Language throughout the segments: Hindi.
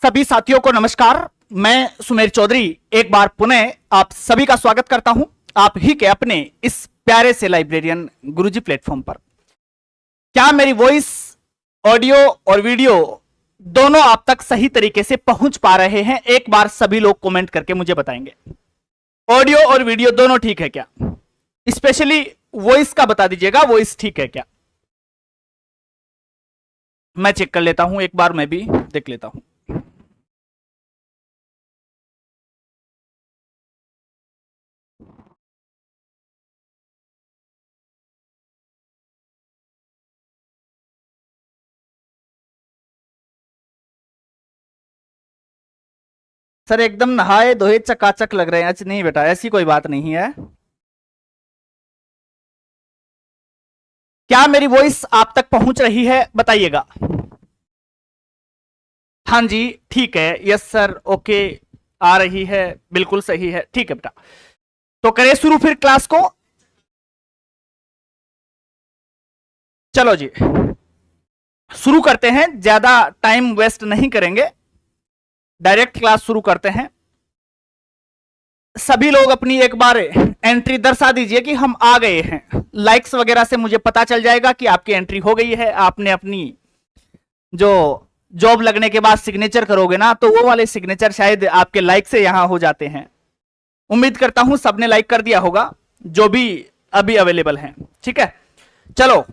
सभी साथियों को नमस्कार। मैं सुमेर चौधरी एक बार पुनः आप सभी का स्वागत करता हूं आप ही के अपने इस प्यारे से लाइब्रेरियन गुरुजी प्लेटफॉर्म पर। क्या मेरी वॉइस, ऑडियो और वीडियो दोनों आप तक सही तरीके से पहुंच पा रहे हैं? एक बार सभी लोग कमेंट करके मुझे बताएंगे। ऑडियो और वीडियो दोनों ठीक है क्या? स्पेशली वॉइस का बता दीजिएगा, वॉइस ठीक है क्या? मैं चेक कर लेता हूं, एक बार मैं भी देख लेता हूं। सर एकदम नहाए धोए चकाचक लग रहे हैं। अच्छा नहीं बेटा, ऐसी कोई बात नहीं है। क्या मेरी वॉइस आप तक पहुंच रही है? बताइएगा। हाँ जी ठीक है, यस सर, ओके, आ रही है, बिल्कुल सही है, ठीक है बेटा। तो करें शुरू फिर क्लास को। चलो जी शुरू करते हैं, ज्यादा टाइम वेस्ट नहीं करेंगे, डायरेक्ट क्लास शुरू करते हैं। सभी लोग अपनी एक बार एंट्री दर्शा दीजिए कि हम आ गए हैं। लाइक्स वगैरह से मुझे पता चल जाएगा कि आपकी एंट्री हो गई है। आपने अपनी जो जॉब लगने के बाद सिग्नेचर करोगे ना, तो वो वाले सिग्नेचर शायद आपके लाइक से यहां हो जाते हैं। उम्मीद करता हूं सबने लाइक कर दिया होगा जो भी अभी अवेलेबल हैं। ठीक है, चलो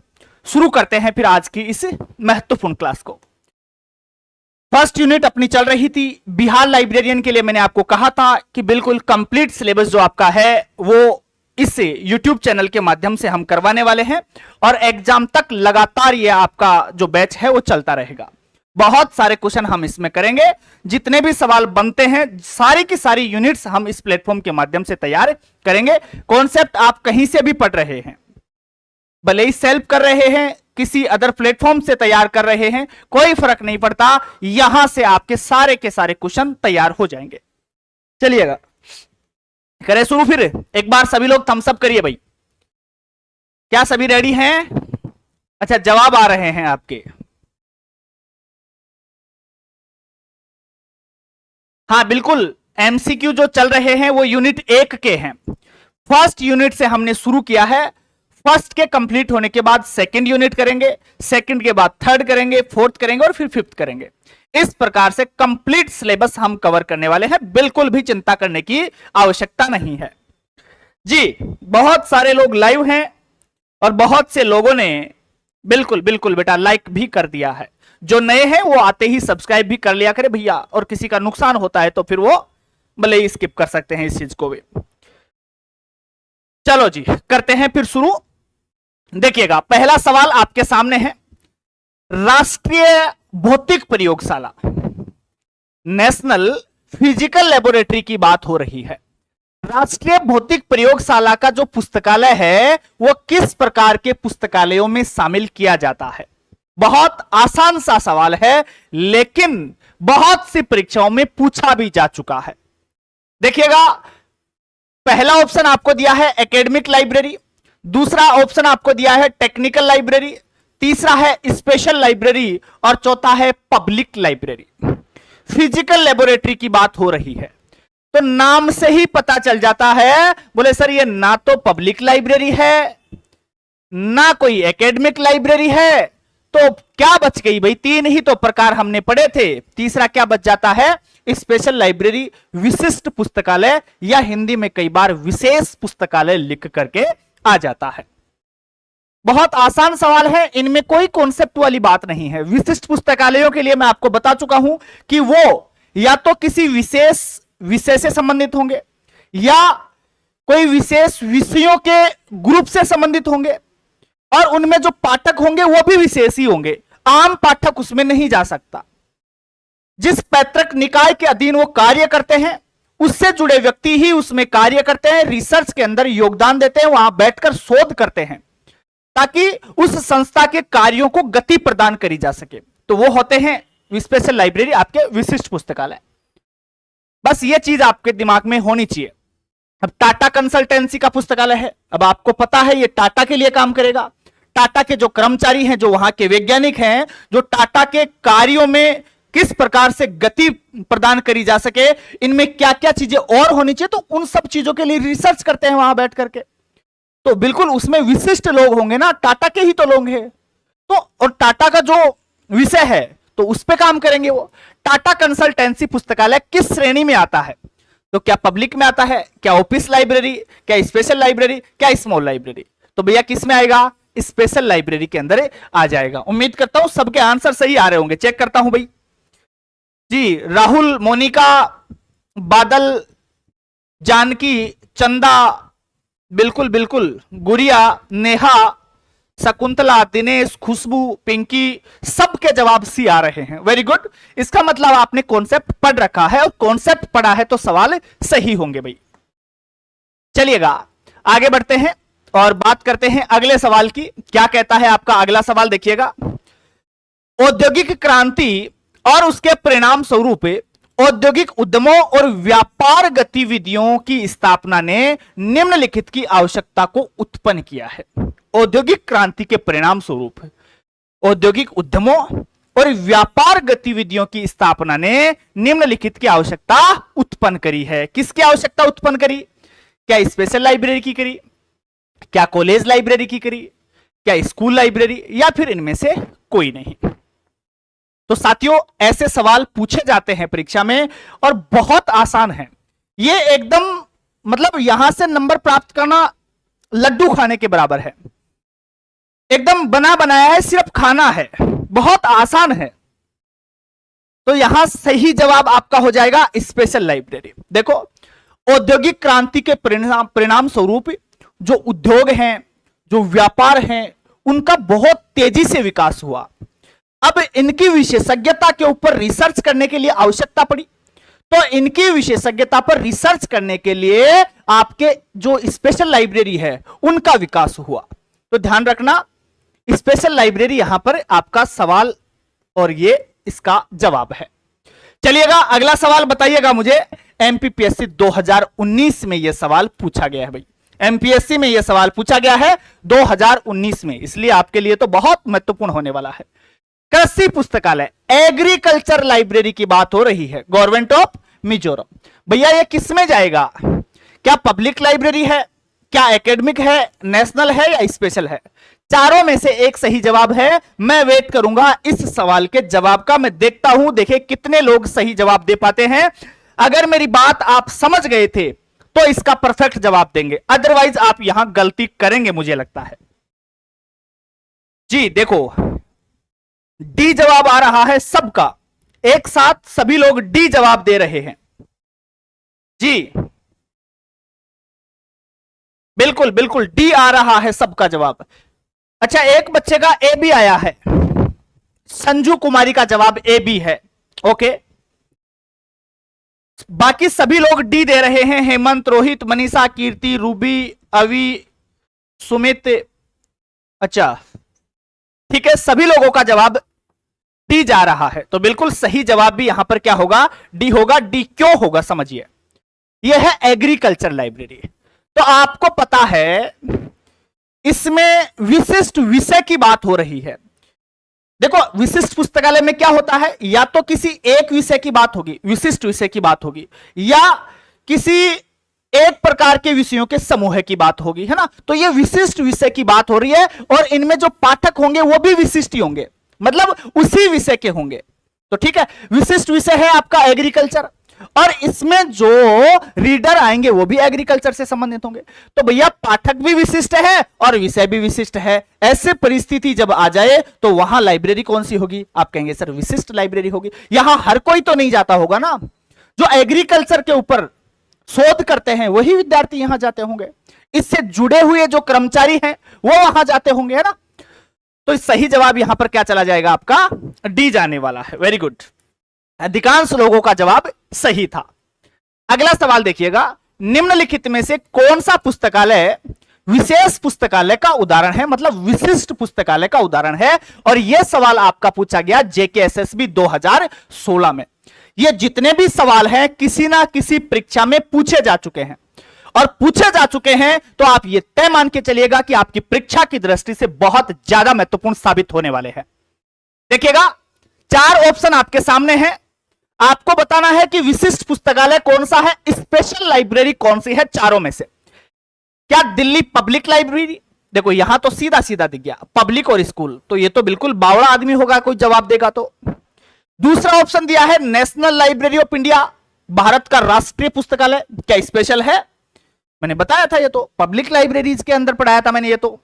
शुरू करते हैं फिर आज की इस महत्वपूर्ण क्लास को। फर्स्ट यूनिट अपनी चल रही थी बिहार लाइब्रेरियन के लिए। मैंने आपको कहा था कि बिल्कुल कंप्लीट सिलेबस जो आपका है वो इस यूट्यूब चैनल के माध्यम से हम करवाने वाले हैं और एग्जाम तक लगातार ये आपका जो बैच है वो चलता रहेगा। बहुत सारे क्वेश्चन हम इसमें करेंगे, जितने भी सवाल बनते हैं सारी की सारी यूनिट्स हम इस प्लेटफॉर्म के माध्यम से तैयार करेंगे। कॉन्सेप्ट आप कहीं से भी पढ़ रहे हैं, भले ही सेल्फ कर रहे हैं, किसी अदर प्लेटफॉर्म से तैयार कर रहे हैं, कोई फर्क नहीं पड़ता, यहां से आपके सारे के सारे क्वेश्चन तैयार हो जाएंगे। चलिएगा करें शुरू फिर। एक बार सभी लोग थम्स अप करिए भाई। क्या सभी रेडी हैं? अच्छा जवाब आ रहे हैं आपके। हाँ बिल्कुल, एमसीक्यू जो चल रहे हैं वो यूनिट 1 के हैं। फर्स्ट यूनिट से हमने शुरू किया है। फर्स्ट के कंप्लीट होने के बाद सेकंड यूनिट करेंगे, सेकंड के बाद थर्ड करेंगे, फोर्थ करेंगे और फिर फिफ्थ करेंगे। इस प्रकार से कंप्लीट सिलेबस हम कवर करने वाले हैं, बिल्कुल भी चिंता करने की आवश्यकता नहीं है जी। बहुत सारे लोग लाइव हैं और बहुत से लोगों ने बिल्कुल बिल्कुल बेटा लाइक भी कर दिया है। जो नए हैं वो आते ही सब्सक्राइब भी कर लिया करे भैया, और किसी का नुकसान होता है तो फिर वो भले ही स्किप कर सकते हैं इस चीज को भी। चलो जी करते हैं फिर शुरू। देखिएगा पहला सवाल आपके सामने है। राष्ट्रीय भौतिक प्रयोगशाला, नेशनल फिजिकल लेबोरेटरी की बात हो रही है। राष्ट्रीय भौतिक प्रयोगशाला का जो पुस्तकालय है वो किस प्रकार के पुस्तकालयों में शामिल किया जाता है? बहुत आसान सा सवाल है, लेकिन बहुत सी परीक्षाओं में पूछा भी जा चुका है। देखिएगा पहला ऑप्शन आपको दिया है एकेडमिक लाइब्रेरी, दूसरा ऑप्शन आपको दिया है टेक्निकल लाइब्रेरी, तीसरा है स्पेशल लाइब्रेरी और चौथा है पब्लिक लाइब्रेरी। फिजिकल लेबोरेटरी की बात हो रही है तो नाम से ही पता चल जाता है, बोले सर ये ना तो पब्लिक लाइब्रेरी है ना कोई एकेडमिक लाइब्रेरी है, तो क्या बच गई भाई? तीन ही तो प्रकार हमने पढ़े थे, तीसरा क्या बच जाता है? स्पेशल लाइब्रेरी, विशिष्ट पुस्तकालय, या हिंदी में कई बार विशेष पुस्तकालय लिख करके आ जाता है। बहुत आसान सवाल है, इनमें कोई कॉन्सेप्ट वाली बात नहीं है। विशिष्ट पुस्तकालयों के लिए मैं आपको बता चुका हूं कि वो या तो किसी विशेष विषय से संबंधित होंगे या कोई विशेष विषयों के ग्रुप से संबंधित होंगे, और उनमें जो पाठक होंगे वो भी विशेष ही होंगे, आम पाठक उसमें नहीं जा सकता। जिस पैतृक निकाय के अधीन वो कार्य करते हैं उससे जुड़े व्यक्ति ही उसमें कार्य करते हैं, रिसर्च के अंदर योगदान देते हैं, वहां बैठकर शोध करते हैं ताकि उस संस्था के कार्यों को गति प्रदान करी जा सके। तो वो होते हैं स्पेशल लाइब्रेरी, आपके विशिष्ट पुस्तकालय। बस ये चीज आपके दिमाग में होनी चाहिए। अब टाटा कंसल्टेंसी का पुस्तकालय है, अब आपको पता है ये टाटा के लिए काम करेगा। टाटा के जो कर्मचारी हैं, जो वहां के वैज्ञानिक हैं, जो टाटा के कार्यों में किस प्रकार से गति प्रदान करी जा सके, इनमें क्या क्या चीजें और होनी चाहिए, तो उन सब चीजों के लिए रिसर्च करते हैं वहां बैठ करके। तो बिल्कुल उसमें विशिष्ट लोग होंगे ना, टाटा के ही तो लोग हैं। तो और टाटा का जो विषय है तो उस पे काम करेंगे वो। टाटा कंसल्टेंसी पुस्तकालय किस श्रेणी में आता है? तो क्या पब्लिक में आता है, क्या ऑफिस लाइब्रेरी, क्या स्पेशल लाइब्रेरी, क्या स्मॉल लाइब्रेरी? तो भैया किस में आएगा? स्पेशल लाइब्रेरी के अंदर आ जाएगा। उम्मीद करता हूं सबके आंसर सही आ रहे होंगे। चेक करता हूं भाई जी। राहुल, मोनिका, बादल, जानकी, चंदा, बिल्कुल बिल्कुल, गुड़िया, नेहा, शकुंतला, दिनेश, खुशबू, पिंकी, सबके जवाब सी आ रहे हैं। Very good. इसका मतलब आपने कॉन्सेप्ट पढ़ रखा है, और कॉन्सेप्ट पढ़ा है तो सवाल सही होंगे भाई। चलिएगा आगे बढ़ते हैं और बात करते हैं अगले सवाल की। क्या कहता है आपका अगला सवाल? देखिएगा, औद्योगिक क्रांति और उसके परिणाम स्वरूप औद्योगिक उद्यमों और व्यापार गतिविधियों की स्थापना ने निम्नलिखित की आवश्यकता को उत्पन्न किया है। औद्योगिक क्रांति के परिणाम स्वरूप औद्योगिक उद्यमों और व्यापार गतिविधियों की स्थापना ने निम्नलिखित की आवश्यकता उत्पन्न करी है। किसकी आवश्यकता उत्पन्न करी? क्या स्पेशल लाइब्रेरी की करी, क्या कॉलेज लाइब्रेरी की करी, क्या स्कूल लाइब्रेरी, या फिर इनमें से कोई नहीं? तो साथियों ऐसे सवाल पूछे जाते हैं परीक्षा में और बहुत आसान है ये, एकदम मतलब यहां से नंबर प्राप्त करना लड्डू खाने के बराबर है। एकदम बना बनाया है, सिर्फ खाना है, बहुत आसान है। तो यहां सही जवाब आपका हो जाएगा स्पेशल लाइब्रेरी। देखो, औद्योगिक क्रांति के परिणाम स्वरूप जो उद्योग हैं, जो व्यापार हैं, उनका बहुत तेजी से विकास हुआ। अब इनकी विशेषज्ञता के ऊपर रिसर्च करने के लिए आवश्यकता पड़ी, तो इनकी विशेषज्ञता पर रिसर्च करने के लिए आपके जो स्पेशल लाइब्रेरी है उनका विकास हुआ। तो ध्यान रखना, स्पेशल लाइब्रेरी यहां पर आपका सवाल और ये इसका जवाब है। चलिएगा अगला सवाल बताइएगा मुझे। एमपीपीएससी 2019 में यह सवाल पूछा गया है भाई। एमपीएससी में यह सवाल पूछा गया है 2019 में, इसलिए आपके लिए तो बहुत महत्वपूर्ण होने वाला है। कृषि पुस्तकालय, एग्रीकल्चर लाइब्रेरी की बात हो रही है, गवर्नमेंट ऑफ मिजोरम। भैया ये किस में जाएगा? क्या पब्लिक लाइब्रेरी है, क्या एकेडमिक है, नेशनल है, या स्पेशल है? चारों में से एक सही जवाब है। मैं वेट करूंगा इस सवाल के जवाब का। मैं देखता हूं, देखिए कितने लोग सही जवाब दे पाते हैं। अगर मेरी बात आप समझ गए थे तो इसका परफेक्ट जवाब देंगे, अदरवाइज आप यहां गलती करेंगे मुझे लगता है जी। देखो डी जवाब आ रहा है सबका, एक साथ सभी लोग डी जवाब दे रहे हैं जी। बिल्कुल बिल्कुल डी आ रहा है सबका जवाब। अच्छा, एक बच्चे का ए बी आया है, संजू कुमारी का जवाब ए बी है। ओके, बाकी सभी लोग डी दे रहे हैं। हेमंत, रोहित, मनीषा, कीर्ति, रूबी, अवी, सुमित। अच्छा ठीक है, सभी लोगों का जवाब डी जा रहा है, तो बिल्कुल सही जवाब भी यहां पर क्या होगा? डी होगा। डी क्यों होगा समझिए, यह है एग्रीकल्चर लाइब्रेरी। तो आपको पता है इसमें विशिष्ट विषय की बात हो रही है। देखो विशिष्ट पुस्तकालय में क्या होता है, या तो किसी एक विषय की बात होगी, विशिष्ट विषय की बात होगी, या किसी एक प्रकार के विषयों के समूह की बात होगी, है ना। तो ये विशिष्ट विषय की बात हो रही है, और इनमें जो पाठक होंगे वो भी विशिष्ट ही होंगे, मतलब उसी विषय के होंगे। तो ठीक है, विशिष्ट विषय है आपका एग्रीकल्चर, और इसमें जो रीडर आएंगे वो भी एग्रीकल्चर से संबंधित होंगे। तो भैया पाठक भी विशिष्ट है और विषय भी विशिष्ट है। ऐसे परिस्थिति जब आ जाए तो वहां लाइब्रेरी कौन सी होगी? आप कहेंगे सर विशिष्ट लाइब्रेरी होगी। यहां हर कोई तो नहीं जाता होगा ना, जो एग्रीकल्चर के ऊपर शोध करते हैं वही विद्यार्थी यहां जाते होंगे, इससे जुड़े हुए जो कर्मचारी हैं वो वहां जाते होंगे, है ना। तो सही जवाब यहां पर क्या चला जाएगा? आपका डी जाने वाला है। वेरी गुड, अधिकांश लोगों का जवाब सही था। अगला सवाल देखिएगा, निम्नलिखित में से कौन सा पुस्तकालय विशेष पुस्तकालय का उदाहरण है, मतलब विशिष्ट पुस्तकालय का उदाहरण है? और यह सवाल आपका पूछा गया जेकेएसएसबी 2016 में। ये जितने भी सवाल हैं किसी ना किसी परीक्षा में पूछे जा चुके हैं, और पूछे जा चुके हैं तो आप ये तय मान के चलिएगा कि आपकी परीक्षा की दृष्टि से बहुत ज्यादा महत्वपूर्ण साबित होने वाले हैं। देखिएगा 4 ऑप्शन आपके सामने हैं, आपको बताना है कि विशिष्ट पुस्तकालय कौन सा है, स्पेशल लाइब्रेरी कौन सी है चारों में से। क्या दिल्ली पब्लिक लाइब्रेरी, देखो यहां तो सीधा सीधा दिख गया पब्लिक और स्कूल, तो ये तो बिल्कुल बावड़ा आदमी होगा कोई जवाब देगा तो। दूसरा ऑप्शन दिया है national library of India, Bharat का राष्ट्रीय पुस्तकालय, क्या स्पेशल है, मैंने बताया था ये तो पब्लिक लाइब्रेरीज के अंदर पढ़ाया था मैंने ये तो।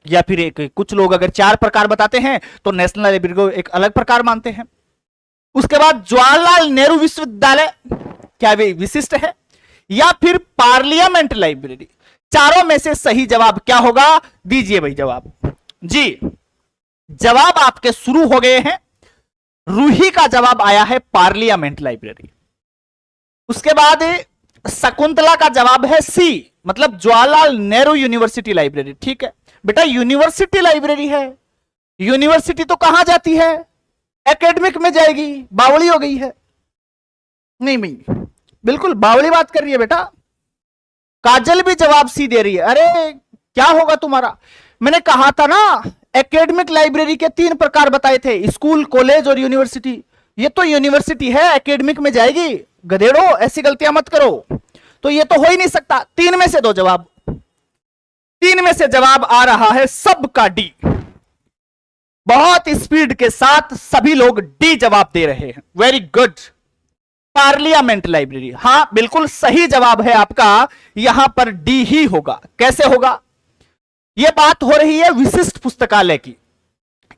या फिर एक कुछ लोग अगर 4 प्रकार बताते हैं तो नेशनल लाइब्रेरी को एक अलग प्रकार मानते हैं। उसके बाद जवाहरलाल नेहरू विश्वविद्यालय, क्या वे विशिष्ट है, या फिर पार्लियामेंट लाइब्रेरी, चारों में से सही जवाब क्या होगा, दीजिए भाई जवाब। जी जवाब आपके शुरू हो गए हैं, रूही का जवाब आया है पार्लियामेंट लाइब्रेरी। उसके बाद शकुंतला का जवाब है सी, मतलब जवाहरलाल नेहरू यूनिवर्सिटी लाइब्रेरी। ठीक है बेटा, यूनिवर्सिटी लाइब्रेरी है, यूनिवर्सिटी तो कहां जाती है, एकेडमिक में जाएगी, बावली हो गई है। नहीं भाई बिल्कुल बावली बात कर रही है बेटा। काजल भी जवाब सी दे रही है, अरे क्या होगा तुम्हारा, मैंने कहा था ना एकेडमिक लाइब्रेरी के 3 प्रकार बताए थे, स्कूल, कॉलेज और यूनिवर्सिटी। ये तो यूनिवर्सिटी है, एकेडमिक में जाएगी, गधेड़ो ऐसी गलतियां मत करो। तो ये तो हो ही नहीं सकता, 3 में से दो जवाब, 3 में से जवाब आ रहा है सबका डी। बहुत स्पीड के साथ सभी लोग डी जवाब दे रहे हैं, वेरी गुड। पार्लियामेंट लाइब्रेरी, हां बिल्कुल सही जवाब है आपका, यहां पर डी ही होगा। कैसे होगा, यह बात हो रही है विशिष्ट पुस्तकालय की,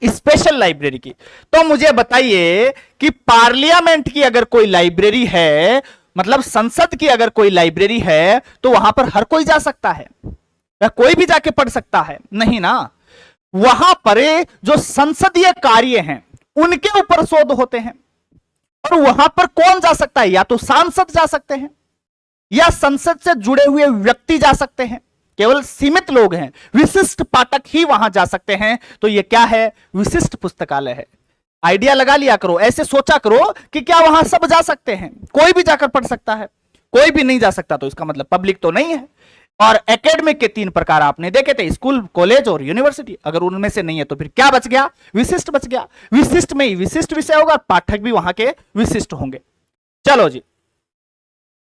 स्पेशल लाइब्रेरी की। तो मुझे बताइए कि पार्लियामेंट की अगर कोई लाइब्रेरी है, मतलब संसद की अगर कोई लाइब्रेरी है, तो वहां पर हर कोई जा सकता है या कोई भी जाके पढ़ सकता है, नहीं ना। वहां पर जो संसदीय कार्य हैं उनके ऊपर शोध होते हैं, और वहां पर कौन जा सकता है, या तो सांसद जा सकते हैं या संसद से जुड़े हुए व्यक्ति जा सकते हैं, केवल सीमित लोग हैं, विशिष्ट पाठक ही वहां जा सकते हैं। तो यह क्या है, विशिष्ट पुस्तकालय है। आइडिया लगा लिया करो, ऐसे सोचा करो कि क्या वहां सब जा सकते हैं, कोई भी जाकर पढ़ सकता है, कोई भी नहीं जा सकता तो इसका मतलब पब्लिक तो नहीं है। और एकेडमिक के 3 प्रकार आपने देखे थे, स्कूल, कॉलेज और यूनिवर्सिटी, अगर उनमें से नहीं है तो फिर क्या बच गया, विशिष्ट बच गया। विशिष्ट में ही विशिष्ट विषय होगा, पाठक भी वहां के विशिष्ट होंगे। चलो जी,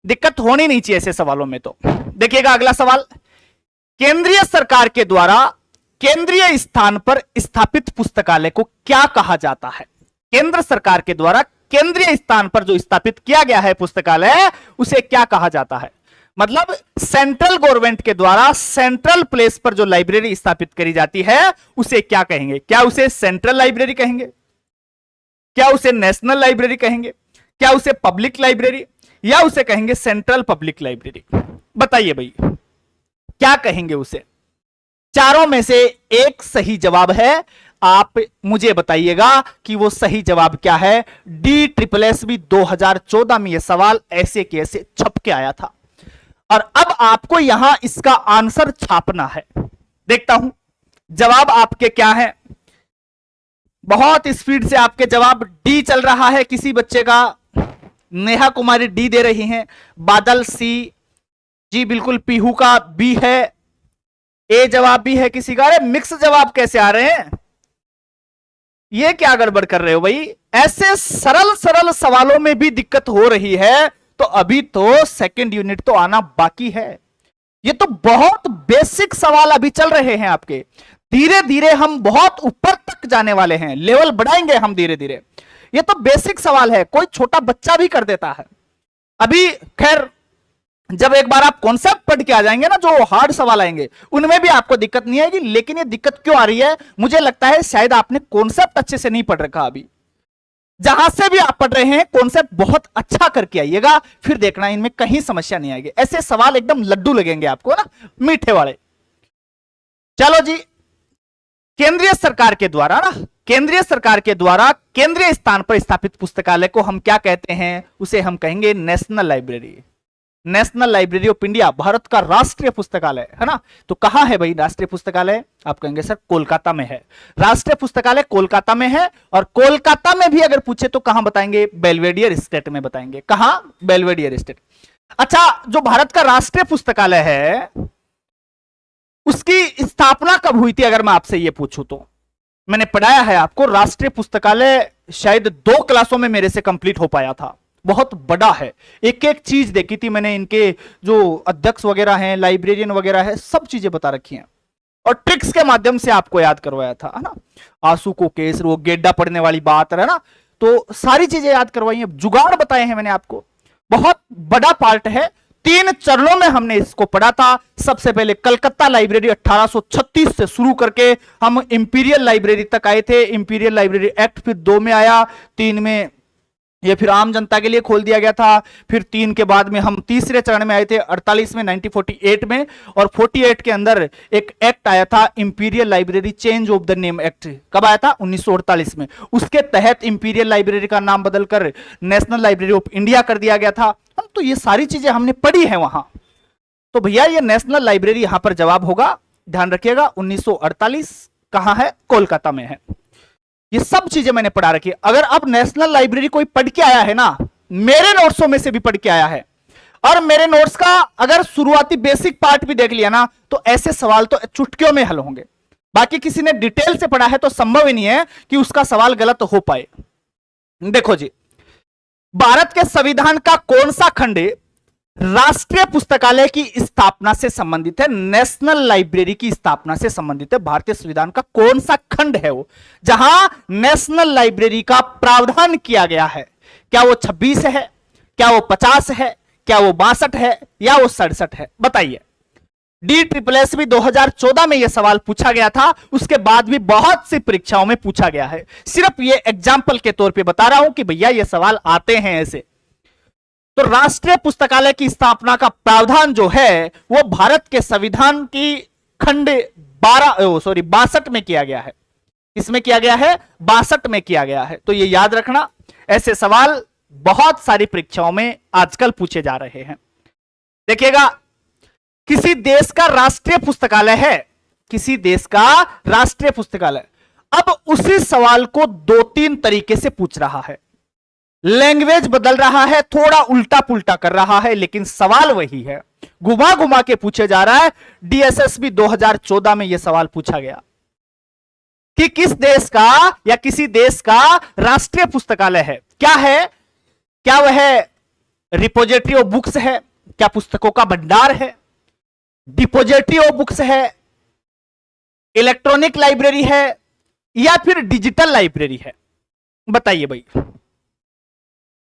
दिक्कत होनी नहीं चाहिए ऐसे सवालों में। तो देखिएगा अगला सवाल, केंद्रीय सरकार के द्वारा केंद्रीय स्थान पर स्थापित पुस्तकालय को क्या कहा जाता है। केंद्र सरकार के द्वारा केंद्रीय स्थान पर जो स्थापित किया गया है पुस्तकालय, उसे क्या कहा जाता है, मतलब सेंट्रल गवर्नमेंट के द्वारा सेंट्रल प्लेस पर जो लाइब्रेरी स्थापित करी जाती है उसे क्या कहेंगे। क्या उसे सेंट्रल लाइब्रेरी कहेंगे, क्या उसे नेशनल लाइब्रेरी कहेंगे, क्या उसे पब्लिक लाइब्रेरी, या उसे कहेंगे सेंट्रल पब्लिक लाइब्रेरी। बताइए भाई क्या कहेंगे उसे। चारों में से एक सही जवाब है, आप मुझे बताइएगा कि वो सही जवाब क्या है। DSSB 2014 में यह सवाल ऐसे के ऐसे छप के आया था, और अब आपको यहां इसका आंसर छापना है। देखता हूं जवाब आपके क्या है। बहुत स्पीड से आपके जवाब डी चल रहा है किसी बच्चे का, नेहा कुमारी डी दे रही हैं, बादल सी, जी बिल्कुल, पीहू का बी है, ए जवाब भी है किसी का। अरे मिक्स जवाब कैसे आ रहे हैं, ये क्या गड़बड़ कर रहे हो भाई। ऐसे सरल सरल सवालों में भी दिक्कत हो रही है, तो अभी तो सेकंड यूनिट तो आना बाकी है। ये तो बहुत बेसिक सवाल अभी चल रहे हैं आपके, धीरे धीरे हम बहुत ऊपर तक जाने वाले हैं, लेवल बढ़ाएंगे हम धीरे धीरे। ये तो बेसिक सवाल है, कोई छोटा बच्चा भी कर देता है। अभी खैर जब एक बार आप कॉन्सेप्ट पढ़ के आ जाएंगे ना, जो हार्ड सवाल आएंगे उनमें भी आपको दिक्कत नहीं आएगी। लेकिन ये दिक्कत क्यों आ रही है, मुझे लगता है शायद आपने कॉन्सेप्ट अच्छे से नहीं पढ़ रखा। अभी जहां से भी आप पढ़ रहे हैं कॉन्सेप्ट बहुत अच्छा करके आइएगा, फिर देखना इनमें कहीं समस्या नहीं आएगी। ऐसे सवाल एकदम लड्डू लगेंगे आपको ना, मीठे वाले। चलो जी, केंद्रीय सरकार के द्वारा ना, केंद्रीय सरकार के द्वारा केंद्रीय स्थान पर स्थापित पुस्तकालय को हम क्या कहते हैं, उसे हम कहेंगे national library. National library of India Bharat का राष्ट्रीय पुस्तकालय है ना। तो कहां है भाई राष्ट्रीय पुस्तकालय, आप कहेंगे सर कोलकाता में है। राष्ट्रीय पुस्तकालय कोलकाता में है, और कोलकाता में भी अगर पूछे तो कहां बताएंगे, बेल्वेडियर स्टेट में बताएंगे। कहां, बेल्वेडियर स्टेट। अच्छा, जो भारत का राष्ट्रीय पुस्तकालय है उसकी स्थापना कब हुई थी, अगर मैं आपसे ये पूछूं तो मैंने पढ़ाया है आपको, राष्ट्रीय पुस्तकालय शायद 2 क्लासों में मेरे से कंप्लीट हो पाया था, बहुत बड़ा है। एक एक चीज देखी थी मैंने, इनके जो अध्यक्ष वगैरह हैं, लाइब्रेरियन वगैरह है, सब चीजें बता रखी हैं और ट्रिक्स के माध्यम से आपको याद करवाया था, है ना। आंसू को केस, वो गेड्डा पढ़ने वाली बात है ना, तो सारी चीजें याद करवाई हैं, जुगाड़ बताए हैं मैंने आपको। बहुत बड़ा पार्ट है, 3 चरणों में हमने इसको पढ़ा था। सबसे पहले कलकत्ता लाइब्रेरी 1836 से शुरू करके हम इंपीरियल लाइब्रेरी तक आए थे। इंपीरियल लाइब्रेरी एक्ट फिर 2 में आया, 3 में ये फिर आम जनता के लिए खोल दिया गया था। फिर 3 के बाद में हम तीसरे चरण में आए थे 48 में, 1948 में, और 48 के अंदर एक एक्ट आया था imperial library change of the name act. कब आया था? 1948 में। उसके तहत इंपीरियल लाइब्रेरी का नाम बदलकर नेशनल लाइब्रेरी ऑफ इंडिया कर दिया गया था। तो ये सारी चीजें हमने पढ़ी है वहां। तो भैया ये नेशनल लाइब्रेरी यहां पर जवाब होगा, ध्यान रखिएगा। 1948 कहां है? कोलकाता में है। ये सब चीजें मैंने पढ़ा रखी है। अगर अब नेशनल लाइब्रेरी कोई पढ़ के आया है ना, मेरे नोट्सों में से भी पढ़ के आया है, और मेरे नोट्स का अगर शुरुआती बेसिक पार्ट भी देख लिया ना, तो ऐसे सवाल तो चुटकियों में हल होंगे। बाकी किसी ने डिटेल से पढ़ा है तो संभव ही नहीं है कि उसका सवाल गलत हो पाए। देखो जी, भारत के संविधान का कौन सा खंड राष्ट्रीय पुस्तकालय की स्थापना से संबंधित है? नेशनल लाइब्रेरी की स्थापना से संबंधित है। भारतीय संविधान का कौन सा खंड है वो जहां नेशनल लाइब्रेरी का प्रावधान किया गया है? क्या वो 26 है, क्या वो 50 है, क्या वो 62 है, या वो 67 है? बताइए। DSSS भी 2014 में यह सवाल पूछा गया था, उसके बाद भी बहुत सी परीक्षाओं में पूछा गया है। सिर्फ ये एग्जाम्पल के तौर पे बता रहा हूं कि भैया ये सवाल आते हैं ऐसे। तो राष्ट्रीय पुस्तकालय की स्थापना का प्रावधान जो है वो भारत के संविधान की खंड 62 में किया गया है। इसमें किया गया है 62 में किया गया है। तो ये याद रखना, ऐसे सवाल बहुत सारी परीक्षाओं में आजकल पूछे जा रहे हैं। देखिएगा, किसी देश का राष्ट्रीय पुस्तकालय है, किसी देश का राष्ट्रीय पुस्तकालय। अब उसी सवाल को 2-3 तरीके से पूछ रहा है, लैंग्वेज बदल रहा है, थोड़ा उल्टा पुल्टा कर रहा है, लेकिन सवाल वही है, घुमा घुमा के पूछे जा रहा है। DSSS भी 2014 में यह सवाल पूछा गया कि किस देश का या किसी देश का राष्ट्रीय पुस्तकालय है। क्या है? क्या वह रिपोजिटरी ऑफ बुक्स है? क्या पुस्तकों का भंडार है? डिपोजिटरी ऑफ बुक्स है? इलेक्ट्रॉनिक लाइब्रेरी है? या फिर डिजिटल लाइब्रेरी है? बताइए भाई,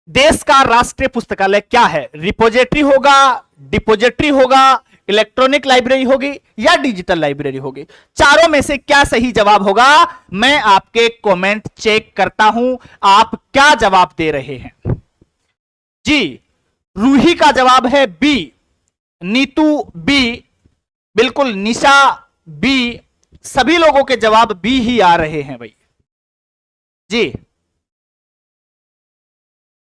देश का राष्ट्रीय पुस्तकालय क्या है? रिपोजिटरी होगा, डिपोजिटरी होगा, इलेक्ट्रॉनिक लाइब्रेरी होगी, या डिजिटल लाइब्रेरी होगी? चारों में से क्या सही जवाब होगा? मैं आपके कमेंट चेक करता हूं, आप क्या जवाब दे रहे हैं। जी, रूही का जवाब है बी, नीतू बी, बिल्कुल निशा बी, सभी लोगों के जवाब बी ही आ रहे हैं भाई। जी,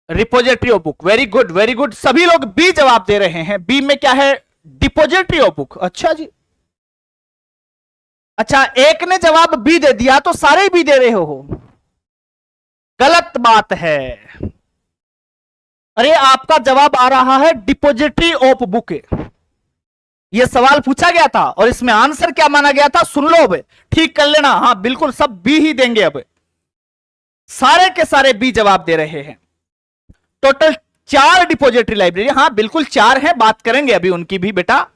repository of book, very good very good, सभी लोग बी जवाब दे रहे हैं। बी में क्या है? Depository of book. अच्छा जी, अच्छा, एक ने जवाब बी दे दिया तो सारे बी दे रहे हो, गलत बात है। अरे आपका जवाब आ रहा है डिपोजिटरी ऑफ बुक। यह सवाल पूछा गया था और इसमें आंसर क्या माना गया था? सुन लो अब, ठीक कर लेना। हाँ बिल्कुल, सब बी ही देंगे। अब सारे के सारे बी जवाब दे रहे हैं। टोटल 4 डिपोजिटरी लाइब्रेरी, हां बिल्कुल 4 है, बात करेंगे अभी उनकी भी बेटा।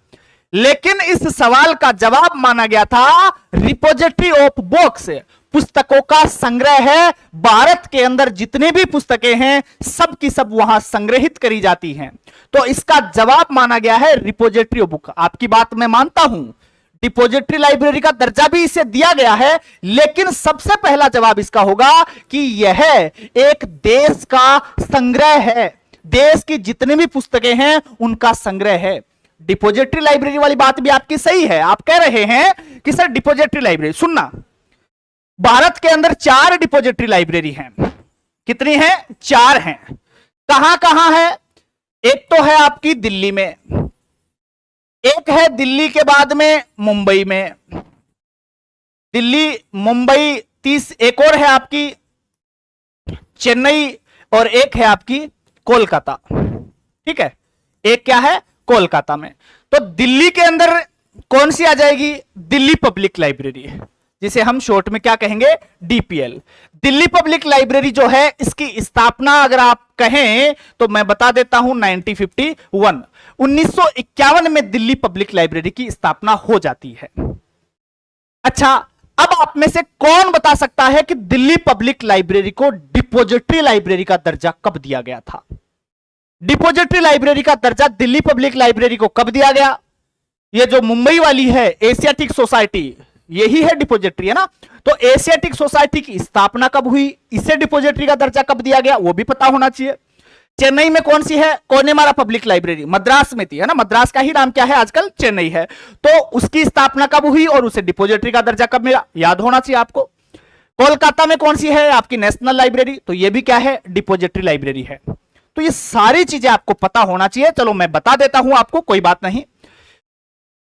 लेकिन इस सवाल का जवाब माना गया था रिपोजिटरी ऑफ बुक्स, पुस्तकों का संग्रह है। भारत के अंदर जितनी भी पुस्तकें हैं सब की सब वहां संग्रहित करी जाती हैं, तो इसका जवाब माना गया है रिपोजिटरी ऑफ बुक। आपकी बात मैं मानता हूं, डिपोजिटरी लाइब्रेरी का दर्जा भी इसे दिया गया है, लेकिन सबसे पहला जवाब इसका होगा कि यह एक देश का संग्रह है, देश की जितनी भी पुस्तकें हैं उनका संग्रह है। डिपोजिटरी लाइब्रेरी वाली बात भी आपकी सही है। आप कह रहे हैं कि सर डिपोजिटरी लाइब्रेरी, सुनना, भारत के अंदर 4 डिपोजिटरी लाइब्रेरी हैं। कितनी हैं? 4 हैं। कहां कहां है? एक तो है आपकी दिल्ली में, एक है दिल्ली के बाद में मुंबई में, दिल्ली मुंबई 30, एक और है आपकी चेन्नई, और एक है आपकी कोलकाता। ठीक है, एक क्या है? कोलकाता में। तो दिल्ली के अंदर कौन सी आ जाएगी? दिल्ली पब्लिक लाइब्रेरी, जिसे हम शॉर्ट में क्या कहेंगे, डीपीएल। दिल्ली पब्लिक लाइब्रेरी जो है इसकी स्थापना अगर आप कहें तो मैं बता देता हूं 1951, 1951 में दिल्ली पब्लिक लाइब्रेरी की स्थापना हो जाती है। अच्छा, अब आप में से कौन बता सकता है कि दिल्ली पब्लिक लाइब्रेरी को डिपोजिटरी लाइब्रेरी का दर्जा कब दिया गया था? डिपोजिटरी लाइब्रेरी का दर्जा दिल्ली पब्लिक लाइब्रेरी को कब दिया गया? ये जो मुंबई वाली है एशियाटिक सोसाइटी, यही है डिपोजिटरी, है ना? तो एशियाटिक सोसाइटी की स्थापना कब हुई, इसे डिपोजिटरी का दर्जा कब दिया गया, वो भी पता होना चाहिए। चेन्नई में कौन सी है, कोनेमारा पब्लिक लाइब्रेरी, मद्रास में थी, है ना? मद्रास का ही नाम क्या है आजकल, चेन्नई है। तो उसकी स्थापना कब हुई और उसे डिपोजिटरी का दर्जा कब मिला, याद होना चाहिए आपको। कोलकाता में कौन सी है आपकी नेशनल लाइब्रेरी, तो ये भी क्या है, डिपोजिटरी लाइब्रेरी है। तो ये सारी चीजें आपको पता होना चाहिए। चलो मैं बता देता हूं आपको, कोई बात नहीं।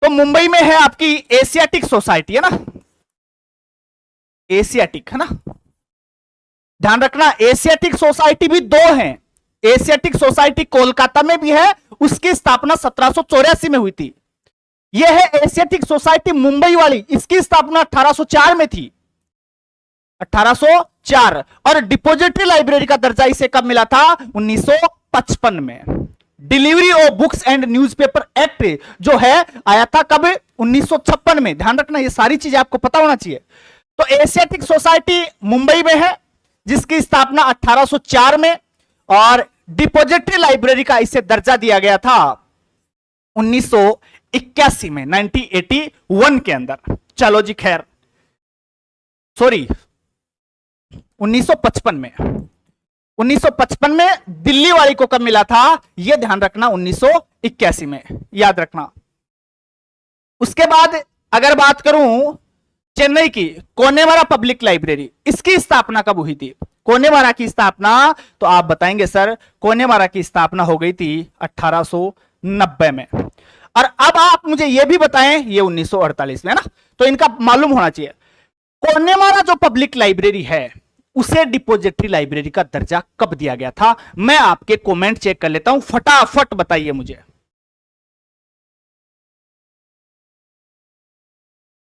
तो मुंबई में है आपकी एशियाटिक सोसाइटी, है ना? एशियाटिक, है ना? ध्यान रखना, एशियाटिक सोसाइटी भी दो हैं। एशियाटिक सोसाइटी कोलकाता में भी है, उसकी स्थापना 1784 में हुई थी। यह है एशियाटिक सोसाइटी मुंबई वाली, इसकी स्थापना 1804 में थी, 1804। और डिपोजिटरी लाइब्रेरी का दर्जा इसे कब मिला था, 1955 में। Delivery of books and newspaper act जो है आया था कब, 1956 में। ध्यान रखना, ये सारी चीजें आपको पता होना चाहिए। तो एशियाटिक सोसाइटी मुंबई में है, जिसकी स्थापना 1804 में, और डिपोजिटरी लाइब्रेरी का इसे दर्जा दिया गया था 1981 में, 1981 के अंदर। चलो जी, खैर, सॉरी 1955 में। 1955 में दिल्ली वाली को कब मिला था, यह ध्यान रखना, 1981 में, याद रखना। उसके बाद अगर बात करूं चेन्नई की कोनेमारा पब्लिक लाइब्रेरी, इसकी स्थापना कब हुई थी? कोनेमारा की स्थापना, तो आप बताएंगे सर कोनेमारा की स्थापना हो गई थी 1890 में। और अब आप मुझे यह भी बताएं, ये 1948 में, है ना? तो इनका मालूम होना चाहिए। कोनेमारा जो पब्लिक लाइब्रेरी है उसे डिपोजिटरी लाइब्रेरी का दर्जा कब दिया गया था? मैं आपके कमेंट चेक कर लेता हूं, फटाफट बताइए मुझे।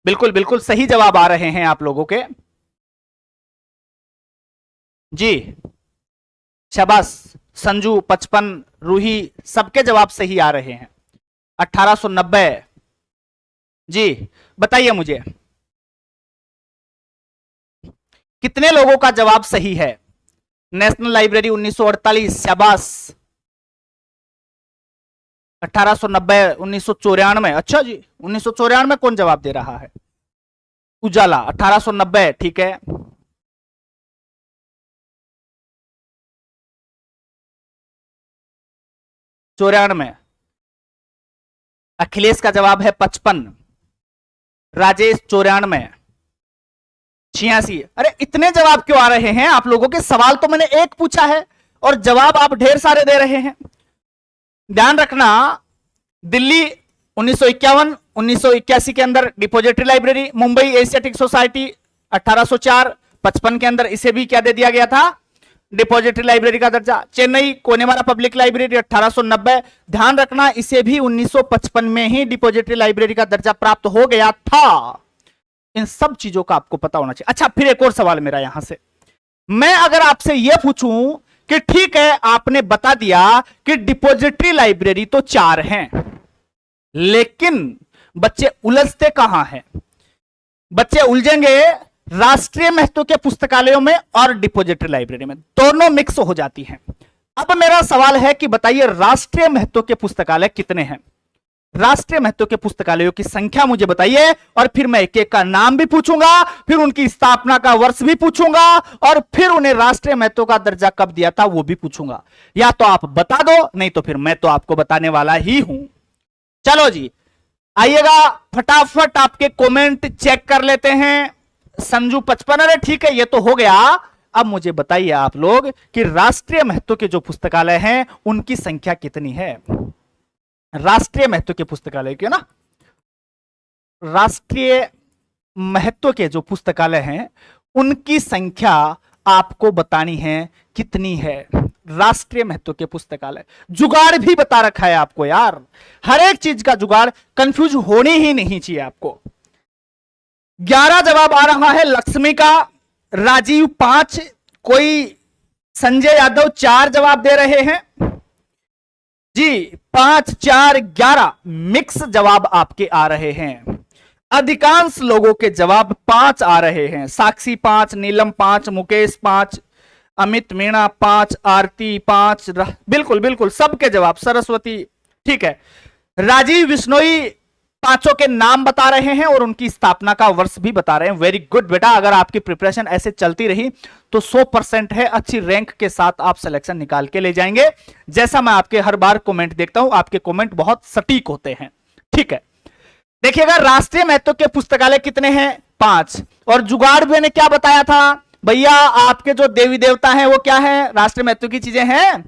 बिल्कुल बिल्कुल सही जवाब आ रहे हैं आप लोगों के जी, शाबाश। संजू, 55, रूही, सबके जवाब सही आ रहे हैं। 1890। जी बताइए मुझे कितने लोगों का जवाब सही है? नेशनल लाइब्रेरी 1948, शाबाश। 1890, 1994, अच्छा जी 1994 में कौन जवाब दे रहा है? उजाला, 1890, ठीक है। में अखिलेश का जवाब है 55, राजेश 94, 86। अरे इतने जवाब क्यों आ रहे हैं आप लोगों के? सवाल तो मैंने एक पूछा है और जवाब आप ढेर सारे दे रहे हैं। ध्यान रखना, दिल्ली 1951, 1981 के अंदर depository library, Mumbai Asiatic society 1804, 55 के अंदर इसे भी क्या दे दिया गया था, डिपोजिटरी लाइब्रेरी का दर्जा। चेन्नई कोनेमारा पब्लिक लाइब्रेरी 1890, ध्यान रखना इसे भी 1955 में ही डिपोजिटरी लाइब्रेरी का दर्जा प्राप्त हो गया था। इन सब चीजों का आपको पता होना चाहिए। अच्छा, फिर एक और सवाल मेरा यहां से, मैं अगर आपसे यह पूछूं कि ठीक है आपने बता दिया कि डिपोजिटरी लाइब्रेरी तो 4 हैं, लेकिन बच्चे उलझते कहां हैं? बच्चे उलझेंगे राष्ट्रीय महत्व के पुस्तकालयों में और डिपोजिटरी लाइब्रेरी में, दोनों मिक्स हो जाती हैं। अब मेरा सवाल है कि बताइए राष्ट्रीय महत्व के पुस्तकालय कितने हैं? राष्ट्रीय महत्व के पुस्तकालयों की संख्या मुझे बताइए, और फिर मैं एक एक का नाम भी पूछूंगा, फिर उनकी स्थापना का वर्ष भी पूछूंगा, और फिर उन्हें राष्ट्रीय महत्व का दर्जा कब दिया था वो भी पूछूंगा। या तो आप बता दो, नहीं तो फिर मैं तो आपको बताने वाला ही हूं। चलो जी आइएगा, फटाफट आपके कमेंट चेक कर लेते हैं। संजू 55, अरे ठीक है ये तो हो गया। अब मुझे बताइए आप लोग कि राष्ट्रीय महत्व के जो पुस्तकालय हैं उनकी संख्या कितनी है? राष्ट्रीय महत्व के पुस्तकालय क्यों ना, राष्ट्रीय महत्व के जो पुस्तकालय हैं उनकी संख्या आपको बतानी है कितनी है। राष्ट्रीय महत्व के पुस्तकालय, जुगाड़ भी बता रखा है आपको यार, हर एक चीज का जुगाड़, कंफ्यूज होने ही नहीं चाहिए आपको। 11 जवाब आ रहा है लक्ष्मी का, राजीव 5, कोई संजय यादव 4 जवाब दे रहे हैं जी। 5 4 11 मिक्स जवाब आपके आ रहे हैं। अधिकांश लोगों के जवाब 5 आ रहे हैं। साक्षी 5, नीलम 5, मुकेश 5, अमित, मीणा 5, आरती 5, बिल्कुल बिल्कुल सबके जवाब। सरस्वती ठीक है। राजीव बिश्नोई पांचों के नाम बता रहे हैं और उनकी स्थापना का वर्ष भी बता रहे हैं। वेरी गुड बेटा, अगर आपकी प्रिपरेशन ऐसे चलती रही तो 100% है, अच्छी रैंक के साथ आप सिलेक्शन निकाल के ले जाएंगे। जैसा मैं आपके हर बार कमेंट देखता हूं, आपके कमेंट बहुत सटीक होते हैं। ठीक है, देखिएगा राष्ट्रीय महत्व के पुस्तकालय कितने हैं? 5। और जुगाड़ ने क्या बताया था भैया, आपके जो देवी देवता हैं वो क्या है? राष्ट्रीय महत्व की चीजें हैं।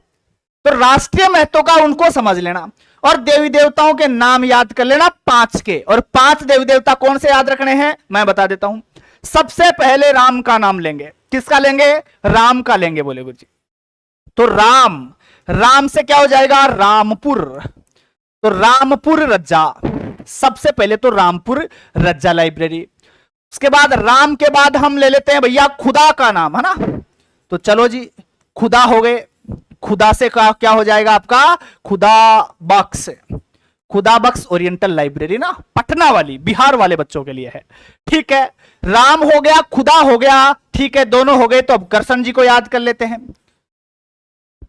तो राष्ट्रीय महत्व का उनको समझ लेना और देवी देवताओं के नाम याद कर लेना 5 के। और 5 देवी देवता कौन से याद रखने हैं मैं बता देता हूं। सबसे पहले राम का नाम लेंगे। किसका लेंगे? राम का लेंगे बोले गुरुजी। तो राम, राम से क्या हो जाएगा? रामपुर। तो रामपुर रज्जा, सबसे पहले तो रामपुर रज्जा लाइब्रेरी। उसके बाद राम के बाद हम ले लेते हैं भैया खुदा का नाम, है ना। तो चलो जी, खुदा हो गए। खुदा से क्या हो जाएगा आपका? खुदा बख्श। खुदा बख्श ओरिएंटल लाइब्रेरी ना, पटना वाली, बिहार वाले बच्चों के लिए है। ठीक है, राम हो गया, खुदा हो गया। ठीक है, दोनों हो गए। तो अब कृष्ण जी को याद कर लेते हैं।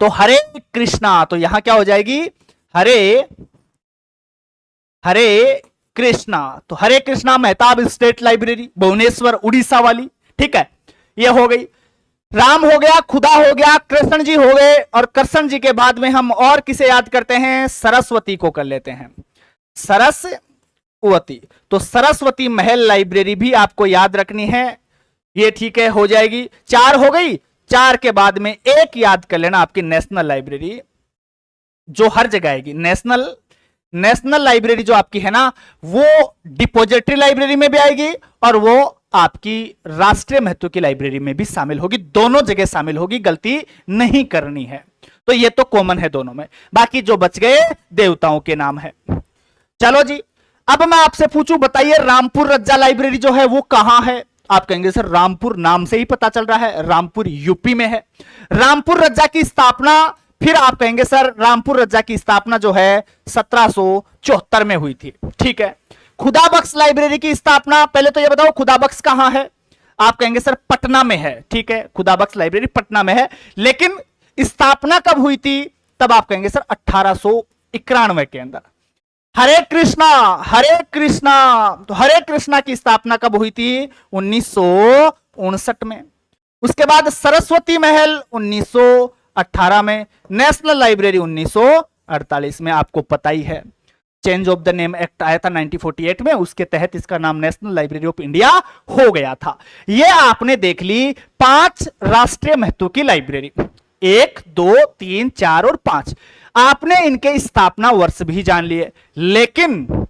तो हरे कृष्णा, तो यहां क्या हो जाएगी? हरे हरे कृष्णा। तो हरे कृष्णा मेहताब स्टेट लाइब्रेरी, भुवनेश्वर उड़ीसा वाली। ठीक है, ये हो गई। राम हो गया, खुदा हो गया, कृष्ण जी हो गए। और कृष्ण जी के बाद में हम और किसे याद करते हैं? सरस्वती को कर लेते हैं। सरस्वती। तो सरस्वती महल लाइब्रेरी भी आपको याद रखनी है। ये ठीक है, हो जाएगी। 4 हो गई। 4 के बाद में एक याद कर लेना, आपकी नेशनल लाइब्रेरी, जो हर जगह आएगी। नेशनल लाइब्रेरी जो आपकी है ना, वो डिपोजिटरी लाइब्रेरी में भी आएगी और वो आपकी राष्ट्रीय महत्व की लाइब्रेरी में भी शामिल होगी। दोनों जगह शामिल होगी, गलती नहीं करनी है। तो ये तो कॉमन है दोनों में। बाकी जो बच गए देवताओं के नाम है। चलो जी, अब मैं आपसे पूछूं, बताइए रामपुर रज्जा लाइब्रेरी जो है वो कहां है? आप कहेंगे सर रामपुर नाम से ही पता चल रहा है, रामपुर यूपी में है। रामपुर रज्जा की स्थापना, फिर आप कहेंगे सर रामपुर रज्जा की स्थापना जो है 1774 में हुई थी। ठीक है, खुदा बख्श लाइब्रेरी की स्थापना, पहले तो ये बताओ खुदा बख्श कहां है? आप कहेंगे सर पटना में है। ठीक है, खुदा बख्श लाइब्रेरी पटना में है, लेकिन स्थापना कब हुई थी? तब आप कहेंगे सर 1891 के अंदर। हरे कृष्णा, हरे कृष्णा, तो हरे कृष्णा की स्थापना कब हुई थी? 1959 में। उसके बाद सरस्वती महल 1918 में। नेशनल लाइब्रेरी 1948 में। आपको पता ही है, change of the name act आया था 1948 में, उसके तहत इसका नाम नेशनल लाइब्रेरी ऑफ इंडिया हो गया था। ये आपने देख ली 5 राष्ट्रीय महत्व की लाइब्रेरी, 1 2 3 4 और 5। आपने इनके स्थापना वर्ष भी जान लिए, लेकिन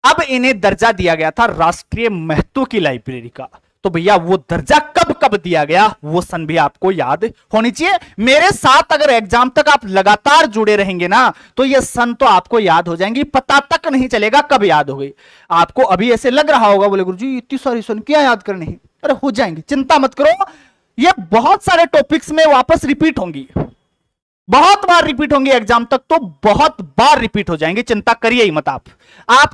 अब इन्हें दर्जा दिया गया था राष्ट्रीय महत्व की लाइब्रेरी का। तो भैया वो दर्जा कब कब दिया गया वो सन भी आपको याद होनी चाहिए। मेरे साथ अगर एग्जाम तक आप लगातार जुड़े रहेंगे ना, तो ये सन तो आपको याद हो जाएंगी, पता तक नहीं चलेगा कब याद हो गई। आपको अभी ऐसे लग रहा होगा, बोले गुरुजी इतनी सारी सन क्या याद करनी है? अरे हो जाएंगे, चिंता मत करो। ये बहुत सारे टॉपिक्स में वापस रिपीट होंगी, बहुत बार रिपीट होंगे एग्जाम तक, तो बहुत बार रिपीट हो जाएंगे, चिंता करिए ही मत आप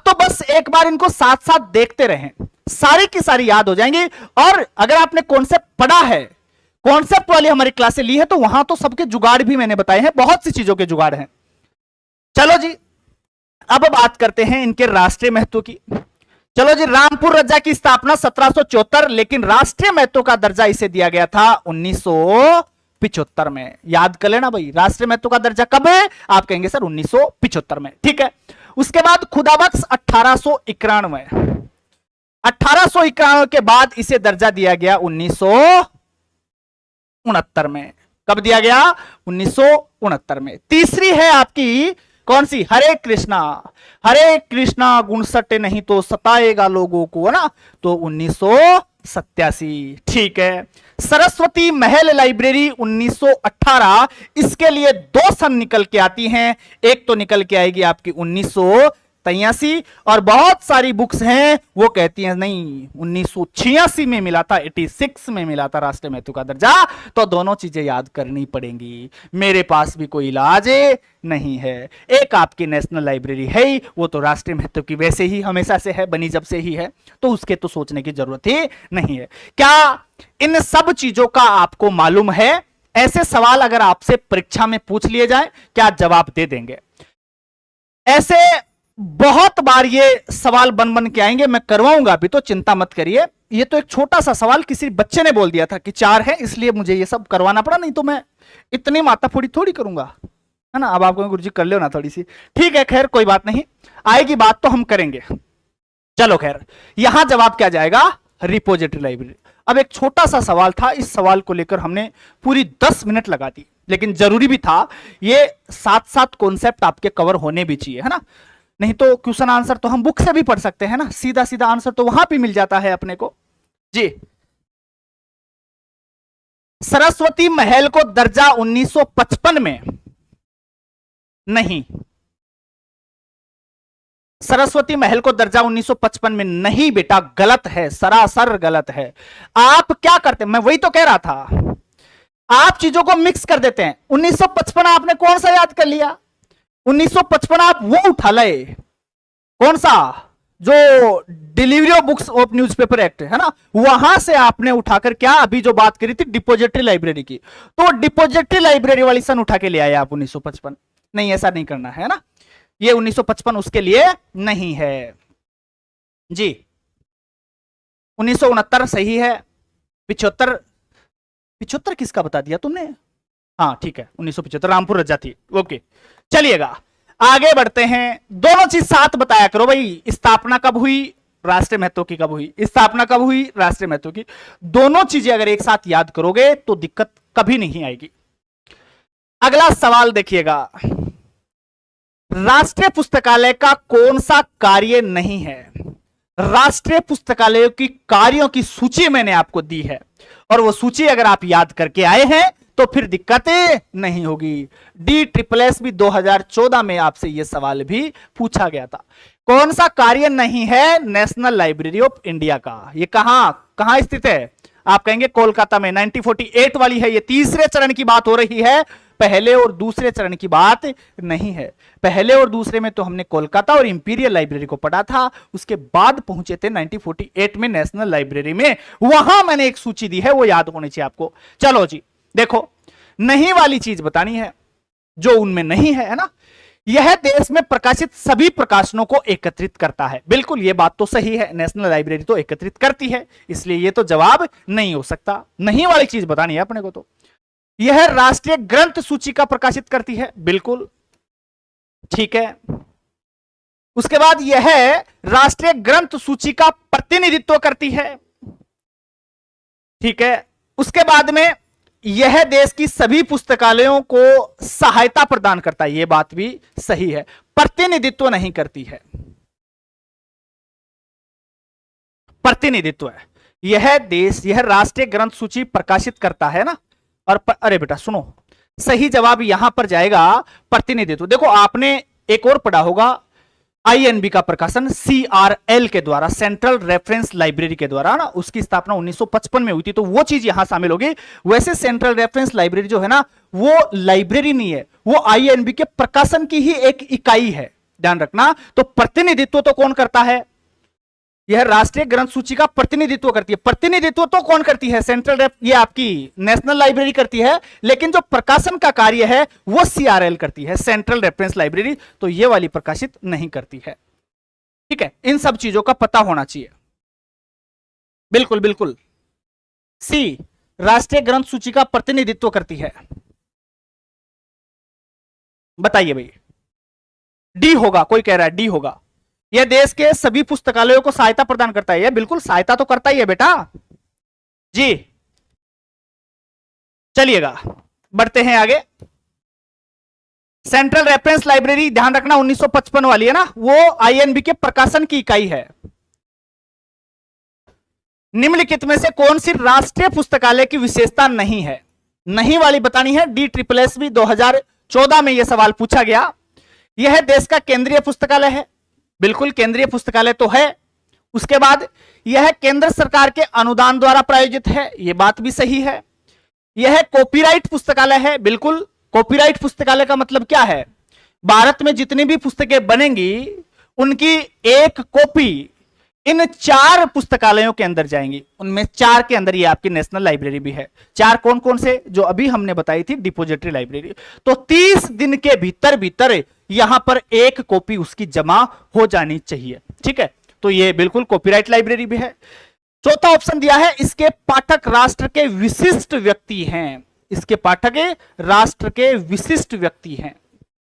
तो बस एक बार इनको साथ साथ देखते रहें, सारी की सारी याद हो जाएंगी। और अगर आपने कॉन्सेप्ट पढ़ा है, कॉन्सेप्ट वाली हमारी क्लासें ली है, तो वहां तो सबके जुगाड़ भी मैंने बताए हैं, बहुत सी चीजों के जुगाड़ हैं। चलो जी, अब बात करते हैं इनके राष्ट्रीय महत्व की। चलो जी, रामपुर रज्जा की स्थापना 1774, लेकिन राष्ट्रीय महत्व का दर्जा इसे दिया गया था 1975 में। याद कर लेना भाई, राष्ट्रीय महत्व का दर्जा कब है? आप कहेंगे सर 1975 में। ठीक है, उसके बाद खुदाबख्श 1891। 1891 के बाद इसे दर्जा दिया गया 1969 में। कब दिया गया? 1969 में। तीसरी है आपकी कौन सी? हरे कृष्णा। हरे कृष्णा गुण सटे नहीं तो सताएगा लोगों को, है ना, तो 1987। ठीक है, सरस्वती महल लाइब्रेरी 1918। इसके लिए 2 सन निकल के आती हैं, एक तो निकल के आएगी आपकी 1923 1983 और बहुत सारी बुक्स हैं वो कहती हैं नहीं 1986 में मिला था, 86 में मिला था राष्ट्रीय महत्व का दर्जा। तो दोनों चीजें याद करनी पड़ेंगी। मेरे पास भी कोई इलाज नहीं है। एक आपकी नेशनल लाइब्रेरी है ही, वो तो राष्ट्रीय महत्व की वैसे ही हमेशा से है, बनी जब से ही है, तो उसके तो सोचने की जरूरत ही नहीं है। क्या इन सब चीजों का आपको मालूम है? ऐसे सवाल अगर आपसे परीक्षा में पूछ लिए जाए, क्या जवाब दे देंगे? ऐसे बहुत बार ये सवाल बन बन के आएंगे, मैं करवाऊंगा अभी, तो चिंता मत करिए। ये तो एक छोटा सा सवाल किसी बच्चे ने बोल दिया था कि 4 है, इसलिए मुझे ये सब करवाना पड़ा, नहीं तो मैं इतनी माताफोड़ी थोड़ी करूंगा, है ना। अब आपको गुरुजी कर लो ना थोड़ी सी, ठीक है, खैर कोई बात नहीं, आएगी बात तो हम करेंगे। चलो खैर, यहां जवाब क्या जाएगा? Repository library. अब एक छोटा सा सवाल था, इस सवाल को लेकर हमने पूरी 10 मिनट लगा दी, लेकिन जरूरी भी था। ये साथ साथ कॉन्सेप्ट आपके कवर होने भी चाहिए, है ना। नहीं तो क्वेश्चन आंसर तो हम बुक से भी पढ़ सकते हैं ना, सीधा सीधा आंसर तो वहां भी मिल जाता है अपने को जी। सरस्वती महल को दर्जा 1955 में नहीं, सरस्वती महल को दर्जा 1955 में नहीं बेटा, गलत है, सरासर गलत है। आप क्या करते हैं, मैं वही तो कह रहा था, आप चीजों को मिक्स कर देते हैं। 1955 आपने कौन सा याद कर लिया? 1955 आप वो उठा लाए, कौन सा, जो delivery of books of newspaper act है ना, वहां से आपने उठाकर क्या अभी जो बात करी थी डिपोजिटरी लाइब्रेरी की, तो डिपोजिटरी लाइब्रेरी वाली सन उठा के ले आए आप 1955। नहीं, ऐसा नहीं करना है ना, ये 1955 उसके लिए नहीं है जी। 1969 सही है। 75 किसका बता दिया तुमने? हाँ ठीक है, 1975 रामपुर रजा थी। ओके, चलिएगा आगे बढ़ते हैं। दोनों चीज साथ बताया करो भाई, स्थापना कब हुई, राष्ट्रीय महत्व की कब हुई, स्थापना कब हुई, राष्ट्रीय महत्व की। दोनों चीजें अगर एक साथ याद करोगे तो दिक्कत कभी नहीं आएगी। अगला सवाल देखिएगा, राष्ट्रीय पुस्तकालय का कौन सा कार्य नहीं है? राष्ट्रीय पुस्तकालयों की कार्यों की सूची मैंने आपको दी है, और वो सूची अगर आप याद करके आए हैं तो फिर दिक्कतें नहीं होगी। DSSS भी 2014 में आपसे यह सवाल भी पूछा गया था। कौन सा कार्य नहीं है नेशनल लाइब्रेरी ऑफ इंडिया का? ये कहां स्थित है? आप कहेंगे कोलकाता में, 1948 वाली है। ये तीसरे चरण की बात हो रही है, पहले और दूसरे चरण की बात नहीं है। पहले और दूसरे में तो हमने कोलकाता और इंपीरियल लाइब्रेरी को पढ़ा था, उसके बाद पहुंचे थे 1948 में नेशनल लाइब्रेरी में। वहां मैंने एक सूची दी है, वो याद होनी चाहिए आपको। चलो जी, देखो नहीं वाली चीज बतानी है जो उनमें नहीं है ना। यह देश में प्रकाशित सभी प्रकाशनों को एकत्रित करता है। बिल्कुल ये बात तो सही है, नेशनल लाइब्रेरी तो एकत्रित करती है, इसलिए ये तो जवाब नहीं हो सकता। नहीं वाली चीज बतानी है अपने को। तो यह राष्ट्रीय ग्रंथ सूची का प्रकाशित करती है, बिल्कुल ठीक है। उसके बाद यह राष्ट्रीय ग्रंथ सूची का प्रतिनिधित्व करती है, ठीक है। उसके बाद में यह देश की सभी पुस्तकालयों को सहायता प्रदान करता है, यह बात भी सही है। प्रतिनिधित्व नहीं करती है, प्रतिनिधित्व है। यह देश, यह राष्ट्रीय ग्रंथ सूची प्रकाशित करता है ना। और अरे बेटा सुनो, सही जवाब यहां पर जाएगा प्रतिनिधित्व। देखो आपने एक और पढ़ा होगा, INB का प्रकाशन CRL के द्वारा, सेंट्रल रेफरेंस लाइब्रेरी के द्वारा ना, उसकी स्थापना 1955 में हुई थी, तो वो चीज यहां शामिल होगी। वैसे सेंट्रल रेफरेंस लाइब्रेरी जो है ना, वो लाइब्रेरी नहीं है, वो INB के प्रकाशन की ही एक इकाई है, ध्यान रखना। तो प्रतिनिधित्व तो कौन करता है? यह राष्ट्रीय ग्रंथ सूची का प्रतिनिधित्व करती है। प्रतिनिधित्व तो कौन करती है? सेंट्रल ये आपकी नेशनल लाइब्रेरी करती है, लेकिन जो प्रकाशन का कार्य है वो CRL करती है, सेंट्रल रेफरेंस लाइब्रेरी। तो ये वाली प्रकाशित नहीं करती है, ठीक है। इन सब चीजों का पता होना चाहिए। बिल्कुल बिल्कुल, C राष्ट्रीय ग्रंथ सूची का प्रतिनिधित्व करती है। बताइए भाई, D होगा? कोई कह रहा है D होगा। यह देश के सभी पुस्तकालयों को सहायता प्रदान करता है, यह बिल्कुल सहायता तो करता ही है बेटा जी। चलिएगा बढ़ते हैं आगे। सेंट्रल रेफरेंस लाइब्रेरी, ध्यान रखना 1955 वाली है ना, वो INB के प्रकाशन की इकाई है। निम्नलिखित में से कौन सी राष्ट्रीय पुस्तकालय की विशेषता नहीं है? नहीं वाली बतानी है। DSSS भी 2014 में यह सवाल पूछा गया। यह देश का केंद्रीय पुस्तकालय है, बिल्कुल केंद्रीय पुस्तकालय तो है। उसके बाद यह केंद्र सरकार के अनुदान द्वारा प्रायोजित है, यह बात भी सही है। यह कॉपीराइट पुस्तकालय है, बिल्कुल। कॉपीराइट पुस्तकालय का मतलब क्या है? भारत में जितनी भी पुस्तकें बनेंगी उनकी एक कॉपी इन 4 पुस्तकालयों के अंदर जाएंगी। उनमें 4 के अंदर ये आपकी नेशनल लाइब्रेरी भी है। 4 कौन कौन से? जो अभी हमने बताई थी, डिपोजिटरी लाइब्रेरी। तो 30 दिन के भीतर भीतर यहां पर एक कॉपी उसकी जमा हो जानी चाहिए, ठीक है। तो ये बिल्कुल कॉपीराइट लाइब्रेरी भी है। चौथा ऑप्शन दिया है, इसके पाठक राष्ट्र के विशिष्ट व्यक्ति हैं। इसके पाठक राष्ट्र के विशिष्ट व्यक्ति हैं।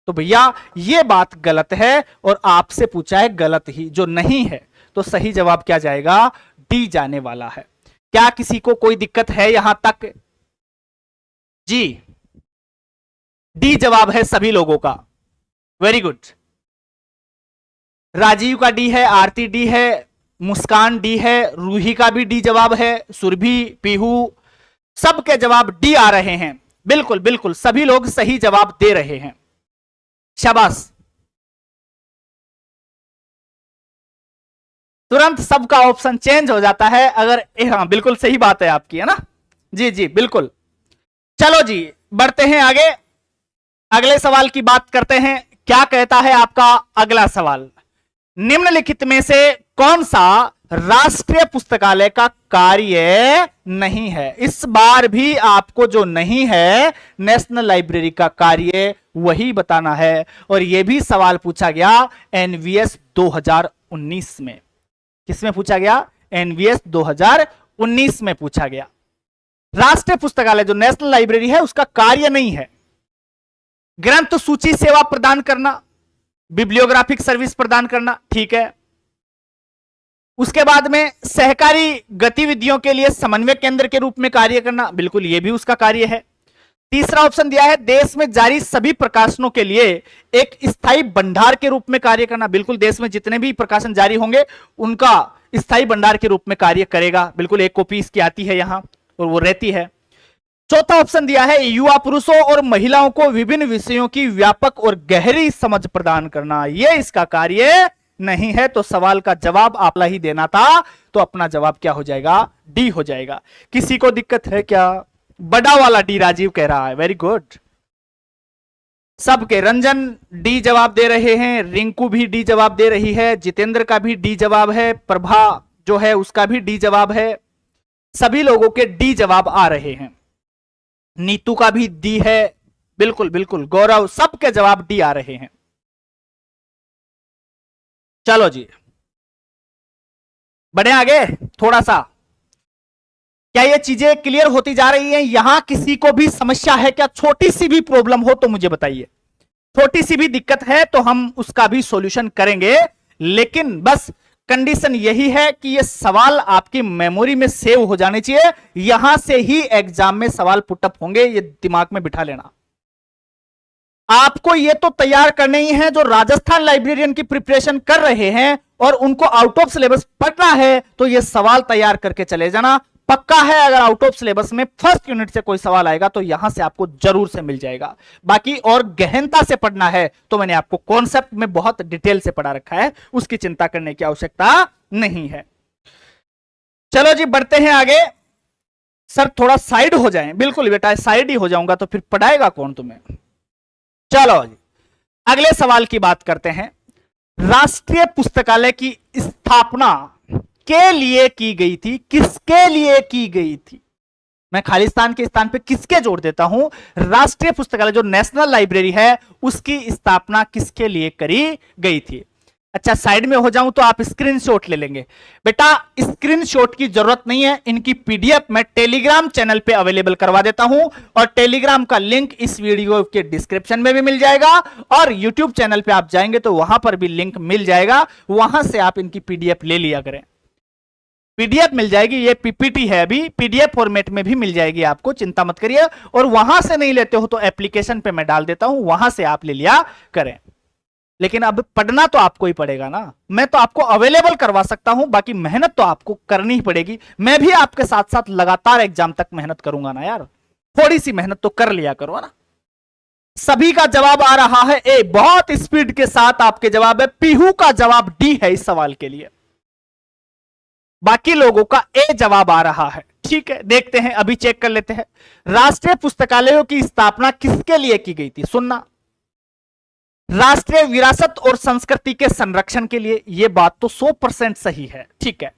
तो भैया ये बात गलत है और आपसे पूछा है गलत ही, जो नहीं है। तो सही जवाब क्या जाएगा? डी जाने वाला है। क्या किसी को कोई दिक्कत है यहां तक? जी, डी जवाब है सभी लोगों का। Very good. राजीव का डी है, आरती डी है, मुस्कान डी है, रूही का भी डी जवाब है, सुरभि, पीहू, सबके जवाब डी आ रहे हैं। बिल्कुल बिल्कुल सभी लोग सही जवाब दे रहे हैं। शाबाश। तुरंत सबका ऑप्शन चेंज हो जाता है अगर हाँ बिल्कुल सही बात है आपकी, है ना? जी जी बिल्कुल। चलो जी बढ़ते हैं आगे, अगले सवाल की बात करते हैं। क्या कहता है आपका अगला सवाल? निम्नलिखित में से कौन सा राष्ट्रीय पुस्तकालय का कार्य नहीं है? इस बार भी आपको जो नहीं है नेशनल लाइब्रेरी का कार्य वही बताना है। और यह भी सवाल पूछा गया एनवीएस 2019 में। किसमें पूछा गया? एनवीएस 2019 में पूछा गया। राष्ट्रीय पुस्तकालय जो नेशनल लाइब्रेरी है उसका कार्य नहीं है ग्रंथ सूची सेवा प्रदान करना, बिब्लियोग्राफिक सर्विस प्रदान करना, ठीक है। उसके बाद में सहकारी गतिविधियों के लिए समन्वय केंद्र के रूप में कार्य करना, बिल्कुल यह भी उसका कार्य है। तीसरा ऑप्शन दिया है देश में जारी सभी प्रकाशनों के लिए एक स्थायी भंडार के रूप में कार्य करना, बिल्कुल देश में जितने भी प्रकाशन जारी होंगे उनका स्थायी भंडार के रूप में कार्य करेगा, बिल्कुल एक कॉपी इसकी आती है यहां और वो रहती है। चौथा ऑप्शन दिया है युवा पुरुषों और महिलाओं को विभिन्न विषयों की व्यापक और गहरी समझ प्रदान करना, यह इसका कार्य नहीं है। तो सवाल का जवाब आपला ही देना था, तो अपना जवाब क्या हो जाएगा? डी हो जाएगा। किसी को दिक्कत है क्या? बड़ा वाला डी राजीव कह रहा है, वेरी गुड। सबके रंजन डी जवाब दे रहे हैं, रिंकू भी डी जवाब दे रही है, जितेंद्र का भी डी जवाब है, प्रभा जो है उसका भी डी जवाब है। सभी लोगों के डी जवाब आ रहे हैं। नीतू का भी डी है, बिल्कुल बिल्कुल। गौरव, सबके जवाब डी आ रहे हैं। चलो जी बढ़े आगे थोड़ा सा। क्या ये चीजें क्लियर होती जा रही हैं? यहां किसी को भी समस्या है क्या? छोटी सी भी प्रॉब्लम हो तो मुझे बताइए। छोटी सी भी दिक्कत है तो हम उसका भी सॉल्यूशन करेंगे, लेकिन बस कंडीशन यही है कि ये सवाल आपकी मेमोरी में सेव हो जाने चाहिए। यहां से ही एग्जाम में सवाल पुटअप होंगे, ये दिमाग में बिठा लेना। आपको ये तो तैयार करने ही है जो राजस्थान लाइब्रेरियन की प्रिपरेशन कर रहे हैं और उनको आउट ऑफ सिलेबस पढ़ना है, तो ये सवाल तैयार करके चले जाना। पक्का है अगर आउट ऑफ सिलेबस में फर्स्ट यूनिट से कोई सवाल आएगा तो यहां से आपको जरूर से मिल जाएगा। बाकी और गहनता से पढ़ना है तो मैंने आपको कॉन्सेप्ट में बहुत डिटेल से पढ़ा रखा है, उसकी चिंता करने की आवश्यकता नहीं है। चलो जी बढ़ते हैं आगे। सर थोड़ा साइड हो जाएं। बिल्कुल बेटा साइड ही हो जाऊंगा तो फिर पढ़ाएगा कौन तुम्हें? चलो जी अगले सवाल की बात करते हैं। राष्ट्रीय पुस्तकालय की स्थापना के लिए की गई थी? किसके लिए की गई थी? मैं खालिस्तान के स्थान पे किसके जोड़ देता हूं। राष्ट्रीय पुस्तकालय जो नेशनल लाइब्रेरी है उसकी स्थापना किसके लिए करी गई थी? अच्छा साइड में हो जाऊं तो आप स्क्रीनशॉट ले लेंगे। बेटा स्क्रीनशॉट की जरूरत नहीं है, इनकी पीडीएफ मैं टेलीग्राम चैनल पे अवेलेबल करवा देता हूं और टेलीग्राम का लिंक इस वीडियो के डिस्क्रिप्शन में भी मिल जाएगा और यूट्यूब चैनल पे आप जाएंगे तो वहां पर भी लिंक मिल जाएगा, वहां से आप इनकी पीडीएफ ले लिया करें। पीडीएफ मिल जाएगी, ये पीपीटी है, अभी पीडीएफ फॉर्मेट में भी मिल जाएगी आपको, चिंता मत करिए। और वहां से नहीं लेते हो तो एप्लीकेशन पे मैं डाल देता हूं, वहां से आप ले लिया करें। लेकिन अब पढ़ना तो आपको ही पड़ेगा ना, मैं तो आपको अवेलेबल करवा सकता हूं, बाकी मेहनत तो आपको करनी ही पड़ेगी। मैं भी आपके साथ साथ लगातार एग्जाम तक मेहनत करूंगा ना यार, थोड़ी सी मेहनत तो कर लिया करो ना। सभी का जवाब आ रहा है ए, बहुत स्पीड के साथ आपके जवाब है। पीहू का जवाब डी है इस सवाल के लिए। बाकी लोगों का ए जवाब आ रहा है। ठीक है, देखते हैं, अभी चेक कर लेते हैं। राष्ट्रीय पुस्तकालयों की स्थापना किसके लिए की गई थी? सुनना, राष्ट्रीय विरासत और संस्कृति के संरक्षण के लिए। यह बात तो 100% सही है। ठीक है,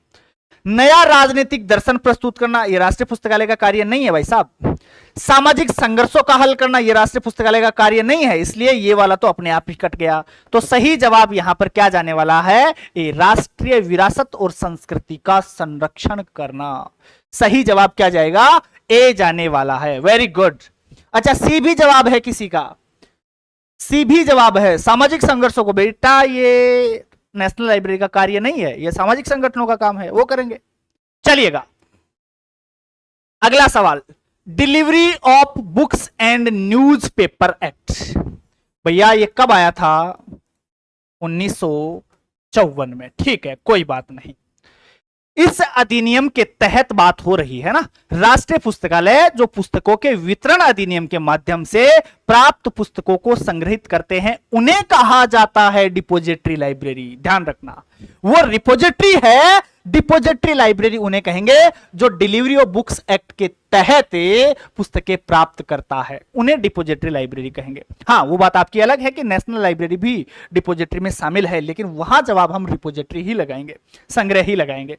नया राजनीतिक दर्शन प्रस्तुत करना, यह राष्ट्रीय पुस्तकालय का कार्य नहीं है भाई साहब। सामाजिक संघर्षों का हल करना, यह राष्ट्रीय पुस्तकालय का कार्य नहीं है, इसलिए यह वाला तो अपने आप ही कट गया। तो सही जवाब यहां पर क्या जाने वाला है? ये राष्ट्रीय विरासत और संस्कृति का संरक्षण करना। सही जवाब क्या जाएगा? ए जाने वाला है। Very good. अच्छा, सी भी जवाब है किसी का? सी भी जवाब है। सामाजिक संघर्षों को बेटा ये नेशनल लाइब्रेरी का कार्य नहीं है, यह सामाजिक संगठनों का काम है, वो करेंगे। चलिएगा अगला सवाल, delivery of books and newspaper act. भैया ये कब आया था? 1954 में। ठीक है, कोई बात नहीं। इस अधिनियम के तहत बात हो रही है ना, राष्ट्रीय पुस्तकालय जो पुस्तकों के वितरण अधिनियम के माध्यम से प्राप्त पुस्तकों को संग्रहित करते हैं, उन्हें कहा जाता है डिपोजिटरी लाइब्रेरी। ध्यान रखना, वो रिपोजिटरी है, डिपोजिटरी लाइब्रेरी उन्हें कहेंगे जो डिलीवरी ऑफ बुक्स एक्ट के तहत पुस्तकें प्राप्त करता है, उन्हें डिपोजिटरी लाइब्रेरी कहेंगे। हाँ, वो बात आपकी अलग है कि नेशनल लाइब्रेरी भी डिपोजिटरी में शामिल है, लेकिन वहां जवाब हम रिपोजिटरी ही लगाएंगे, संग्रह ही लगाएंगे।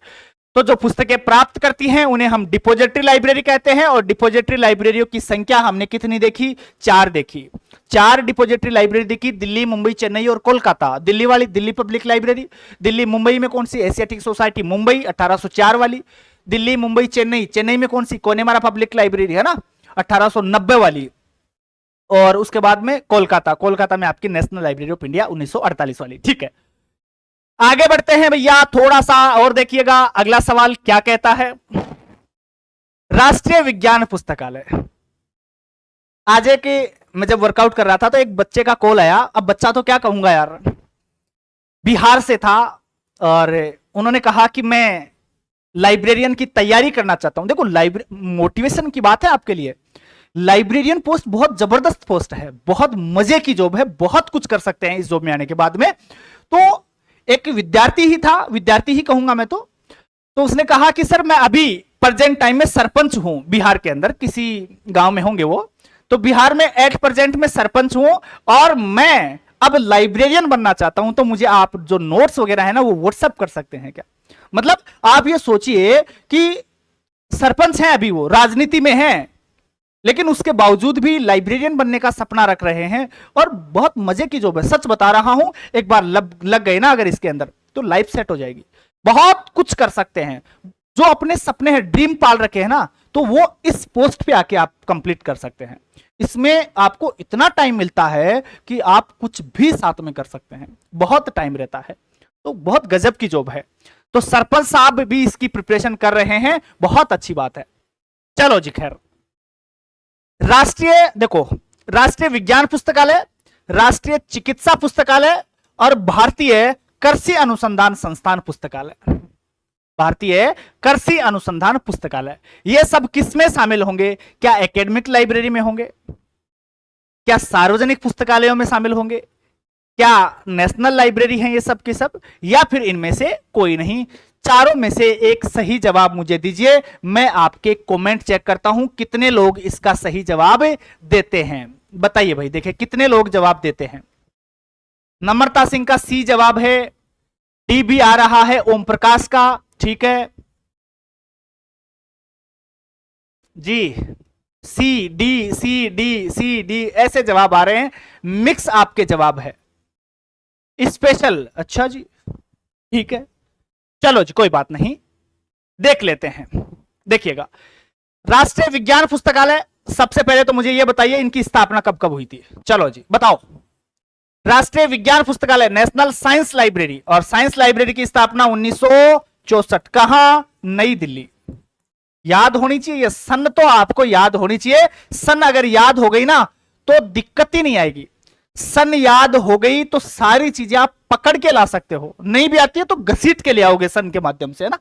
तो जो पुस्तकें प्राप्त करती हैं उन्हें हम डिपोजिटरी लाइब्रेरी कहते हैं। और डिपोजिटरी लाइब्रेरियों की संख्या हमने कितनी देखी? 4 देखी। 4 डिपोजिटरी लाइब्रेरी देखी, दिल्ली, मुंबई, चेन्नई और कोलकाता। दिल्ली वाली दिल्ली पब्लिक लाइब्रेरी, दिल्ली मुंबई में कौन सी? एशियाटिक सोसाइटी मुंबई 1804 वाली। दिल्ली मुंबई चेन्नई, चेन्नई में कौन सी? कोनेमारा पब्लिक लाइब्रेरी है ना 1890 वाली। और उसके बाद में कोलकाता, कोलकाता में आपकी नेशनल लाइब्रेरी ऑफ इंडिया 1948 वाली। ठीक है, आगे बढ़ते हैं भैया, थोड़ा सा और देखिएगा अगला सवाल क्या कहता है। राष्ट्रीय विज्ञान पुस्तकालय। आज के मैं जब वर्कआउट कर रहा था तो एक बच्चे का कॉल आया। अब बच्चा तो क्या कहूंगा यार, बिहार से था और उन्होंने कहा कि मैं लाइब्रेरियन की तैयारी करना चाहता हूं। देखो, मोटिवेशन की बात है आपके लिए। लाइब्रेरियन पोस्ट बहुत जबरदस्त पोस्ट है, बहुत मजे की जॉब है, बहुत कुछ कर सकते हैं इस जॉब में आने के बाद में। तो एक विद्यार्थी ही था, विद्यार्थी ही कहूंगा मैं तो उसने कहा कि सर मैं अभी प्रेजेंट टाइम में सरपंच हूं बिहार के अंदर, किसी गांव में होंगे वो, तो बिहार में एट प्रेजेंट में सरपंच हूं और मैं अब लाइब्रेरियन बनना चाहता हूं, तो मुझे आप जो नोट्स वगैरह है ना वो व्हाट्सएप कर सकते हैं क्या? मतलब आप ये सोचिए कि सरपंच हैं, अभी वो राजनीति में हैं, लेकिन उसके बावजूद भी लाइब्रेरियन बनने का सपना रख रहे हैं और बहुत मजे की जॉब है। सच बता रहा हूं, एक बार लग गए ना अगर इसके अंदर तो लाइफ सेट हो जाएगी। बहुत कुछ कर सकते हैं, जो अपने सपने हैं, ड्रीम पाल रखे हैं ना, तो वो इस पोस्ट पे आके आप कंप्लीट कर सकते हैं। इसमें आपको इतना टाइम मिलता है कि आप कुछ भी साथ में कर सकते हैं, बहुत टाइम रहता है, तो बहुत गजब की जॉब है। तो सरपंच साहब भी इसकी प्रिपरेशन कर रहे हैं, बहुत अच्छी बात है। चलो जी, खैर राष्ट्रीय विज्ञान पुस्तकालय, राष्ट्रीय चिकित्सा पुस्तकालय और भारतीय कृषि अनुसंधान संस्थान पुस्तकालय, भारतीय कृषि अनुसंधान पुस्तकालय, ये सब किसमें शामिल होंगे? क्या एकेडमिक लाइब्रेरी में होंगे? क्या सार्वजनिक पुस्तकालयों में शामिल होंगे? क्या नेशनल लाइब्रेरी है ये सब के सब, या फिर इनमें से कोई नहीं? चारों में से एक सही जवाब मुझे दीजिए, मैं आपके कमेंट चेक करता हूं कितने लोग इसका सही जवाब देते हैं। बताइए भाई, देखिए कितने लोग जवाब देते हैं। नम्रता सिंह का सी जवाब है, डी भी आ रहा है ओम प्रकाश का। ठीक है जी, सी डी ऐसे जवाब आ रहे हैं, मिक्स आपके जवाब है। स्पेशल, अच्छा जी, ठीक है, चलो जी कोई बात नहीं, देख लेते हैं। देखिएगा, राष्ट्रीय विज्ञान पुस्तकालय, सबसे पहले तो मुझे यह बताइए इनकी स्थापना कब कब हुई थी? चलो जी बताओ। राष्ट्रीय विज्ञान पुस्तकालय, नेशनल साइंस लाइब्रेरी, और साइंस लाइब्रेरी की स्थापना 1964, कहां? नई दिल्ली। याद होनी चाहिए सन, तो आपको याद होनी चाहिए सन। अगर याद हो गई ना तो दिक्कत ही नहीं आएगी। सन याद हो गई तो सारी चीजें आप पकड़ के ला सकते हो, नहीं भी आती है तो घसीट के ले आओगे सन के माध्यम से, है ना।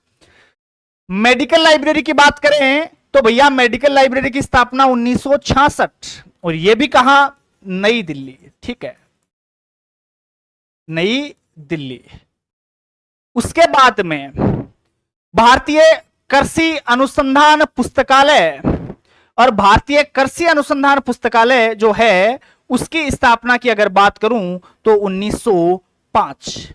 मेडिकल लाइब्रेरी की बात करें तो भैया मेडिकल लाइब्रेरी की स्थापना 1966, और यह भी कहां? नई दिल्ली, ठीक है, नई दिल्ली। उसके बाद में भारतीय कृषि अनुसंधान पुस्तकालय, और भारतीय कृषि अनुसंधान पुस्तकालय जो है उसकी स्थापना की अगर बात करूं तो 1905,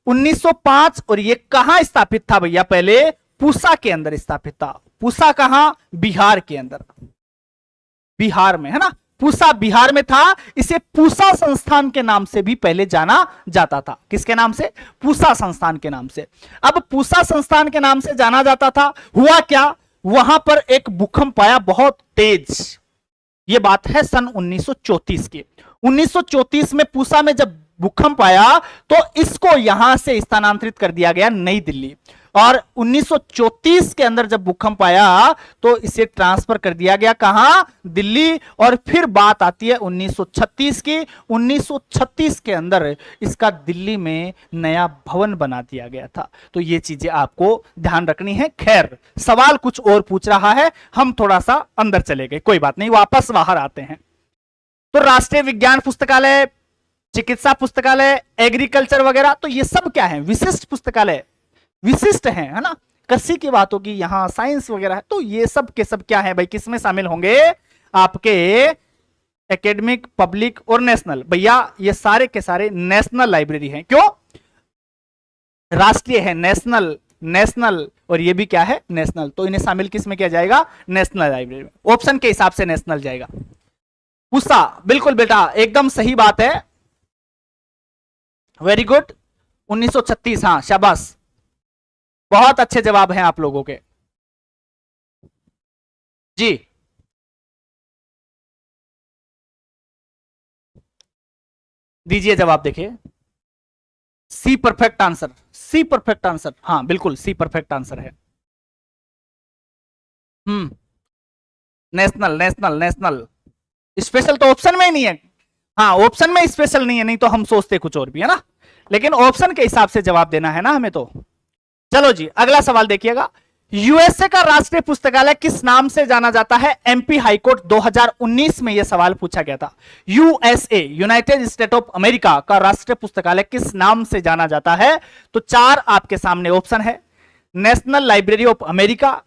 1905 और ये कहां स्थापित था भैया? पहले पूसा के अंदर स्थापित था। पूसा कहां? बिहार के अंदर, बिहार में, है ना, पूसा बिहार में था। इसे पूसा संस्थान के नाम से भी पहले जाना जाता था। किसके नाम से? पूसा संस्थान के नाम से। अब पूसा संस्थान के नाम से जाना जाता था, हुआ क्या, वहां पर एक भूकंप आया बहुत तेज। यह बात है सन 1934 की। 1934 में पूसा में जब भूकंप आया तो इसको यहां से स्थानांतरित कर दिया गया नई दिल्ली, और 1934 के अंदर जब भूकंप आया तो इसे ट्रांसफर कर दिया गया कहां? दिल्ली। और फिर बात आती है 1936 की। 1936 के अंदर इसका दिल्ली में नया भवन बना दिया गया था। तो ये चीजें आपको ध्यान रखनी है। खैर, सवाल कुछ और पूछ रहा है, हम थोड़ा सा अंदर चले गए, कोई बात नहीं, वापस बाहर आते हैं। तो राष्ट्रीय विज्ञान पुस्तकालय, चिकित्सा पुस्तकालय, एग्रीकल्चर वगैरह, तो ये सब क्या है? विशिष्ट पुस्तकालय, विशिष्ट है ना। कृषि की बात होगी, यहां साइंस वगैरह है, तो ये सब के सब क्या है भाई? किसमें शामिल होंगे? आपके एकेडमिक, पब्लिक और नेशनल। भैया ये सारे के सारे नेशनल लाइब्रेरी हैं। क्यों? राष्ट्रीय है, नेशनल, नेशनल, और ये भी क्या है? नेशनल। तो इन्हें शामिल किस में किया जाएगा? नेशनल लाइब्रेरी में। ऑप्शन के हिसाब से नेशनल जाएगा। पूसा, बिल्कुल बेटा, एकदम सही बात है, वेरी गुड। 1936, हाँ शाबाश, बहुत अच्छे जवाब हैं आप लोगों के जी। दीजिए जवाब, देखिए C perfect answer, C perfect answer, हाँ बिल्कुल सी परफेक्ट आंसर है। National, national, national. स्पेशल तो ऑप्शन में ही नहीं है। हाँ, ऑप्शन में स्पेशल नहीं है, नहीं तो हम सोचते कुछ और भी, है ना, लेकिन ऑप्शन के हिसाब से जवाब देना है ना हमें। तो चलो जी, अगला सवाल देखिएगा। यूएसए का राष्ट्रीय पुस्तकालय किस नाम से जाना जाता है? एमपी हाईकोर्ट 2019 में यह सवाल पूछा गया था। USA, United state of America का राष्ट्रीय पुस्तकालय किस नाम से जाना जाता है? तो चार आपके सामने ऑप्शन है। National library of America,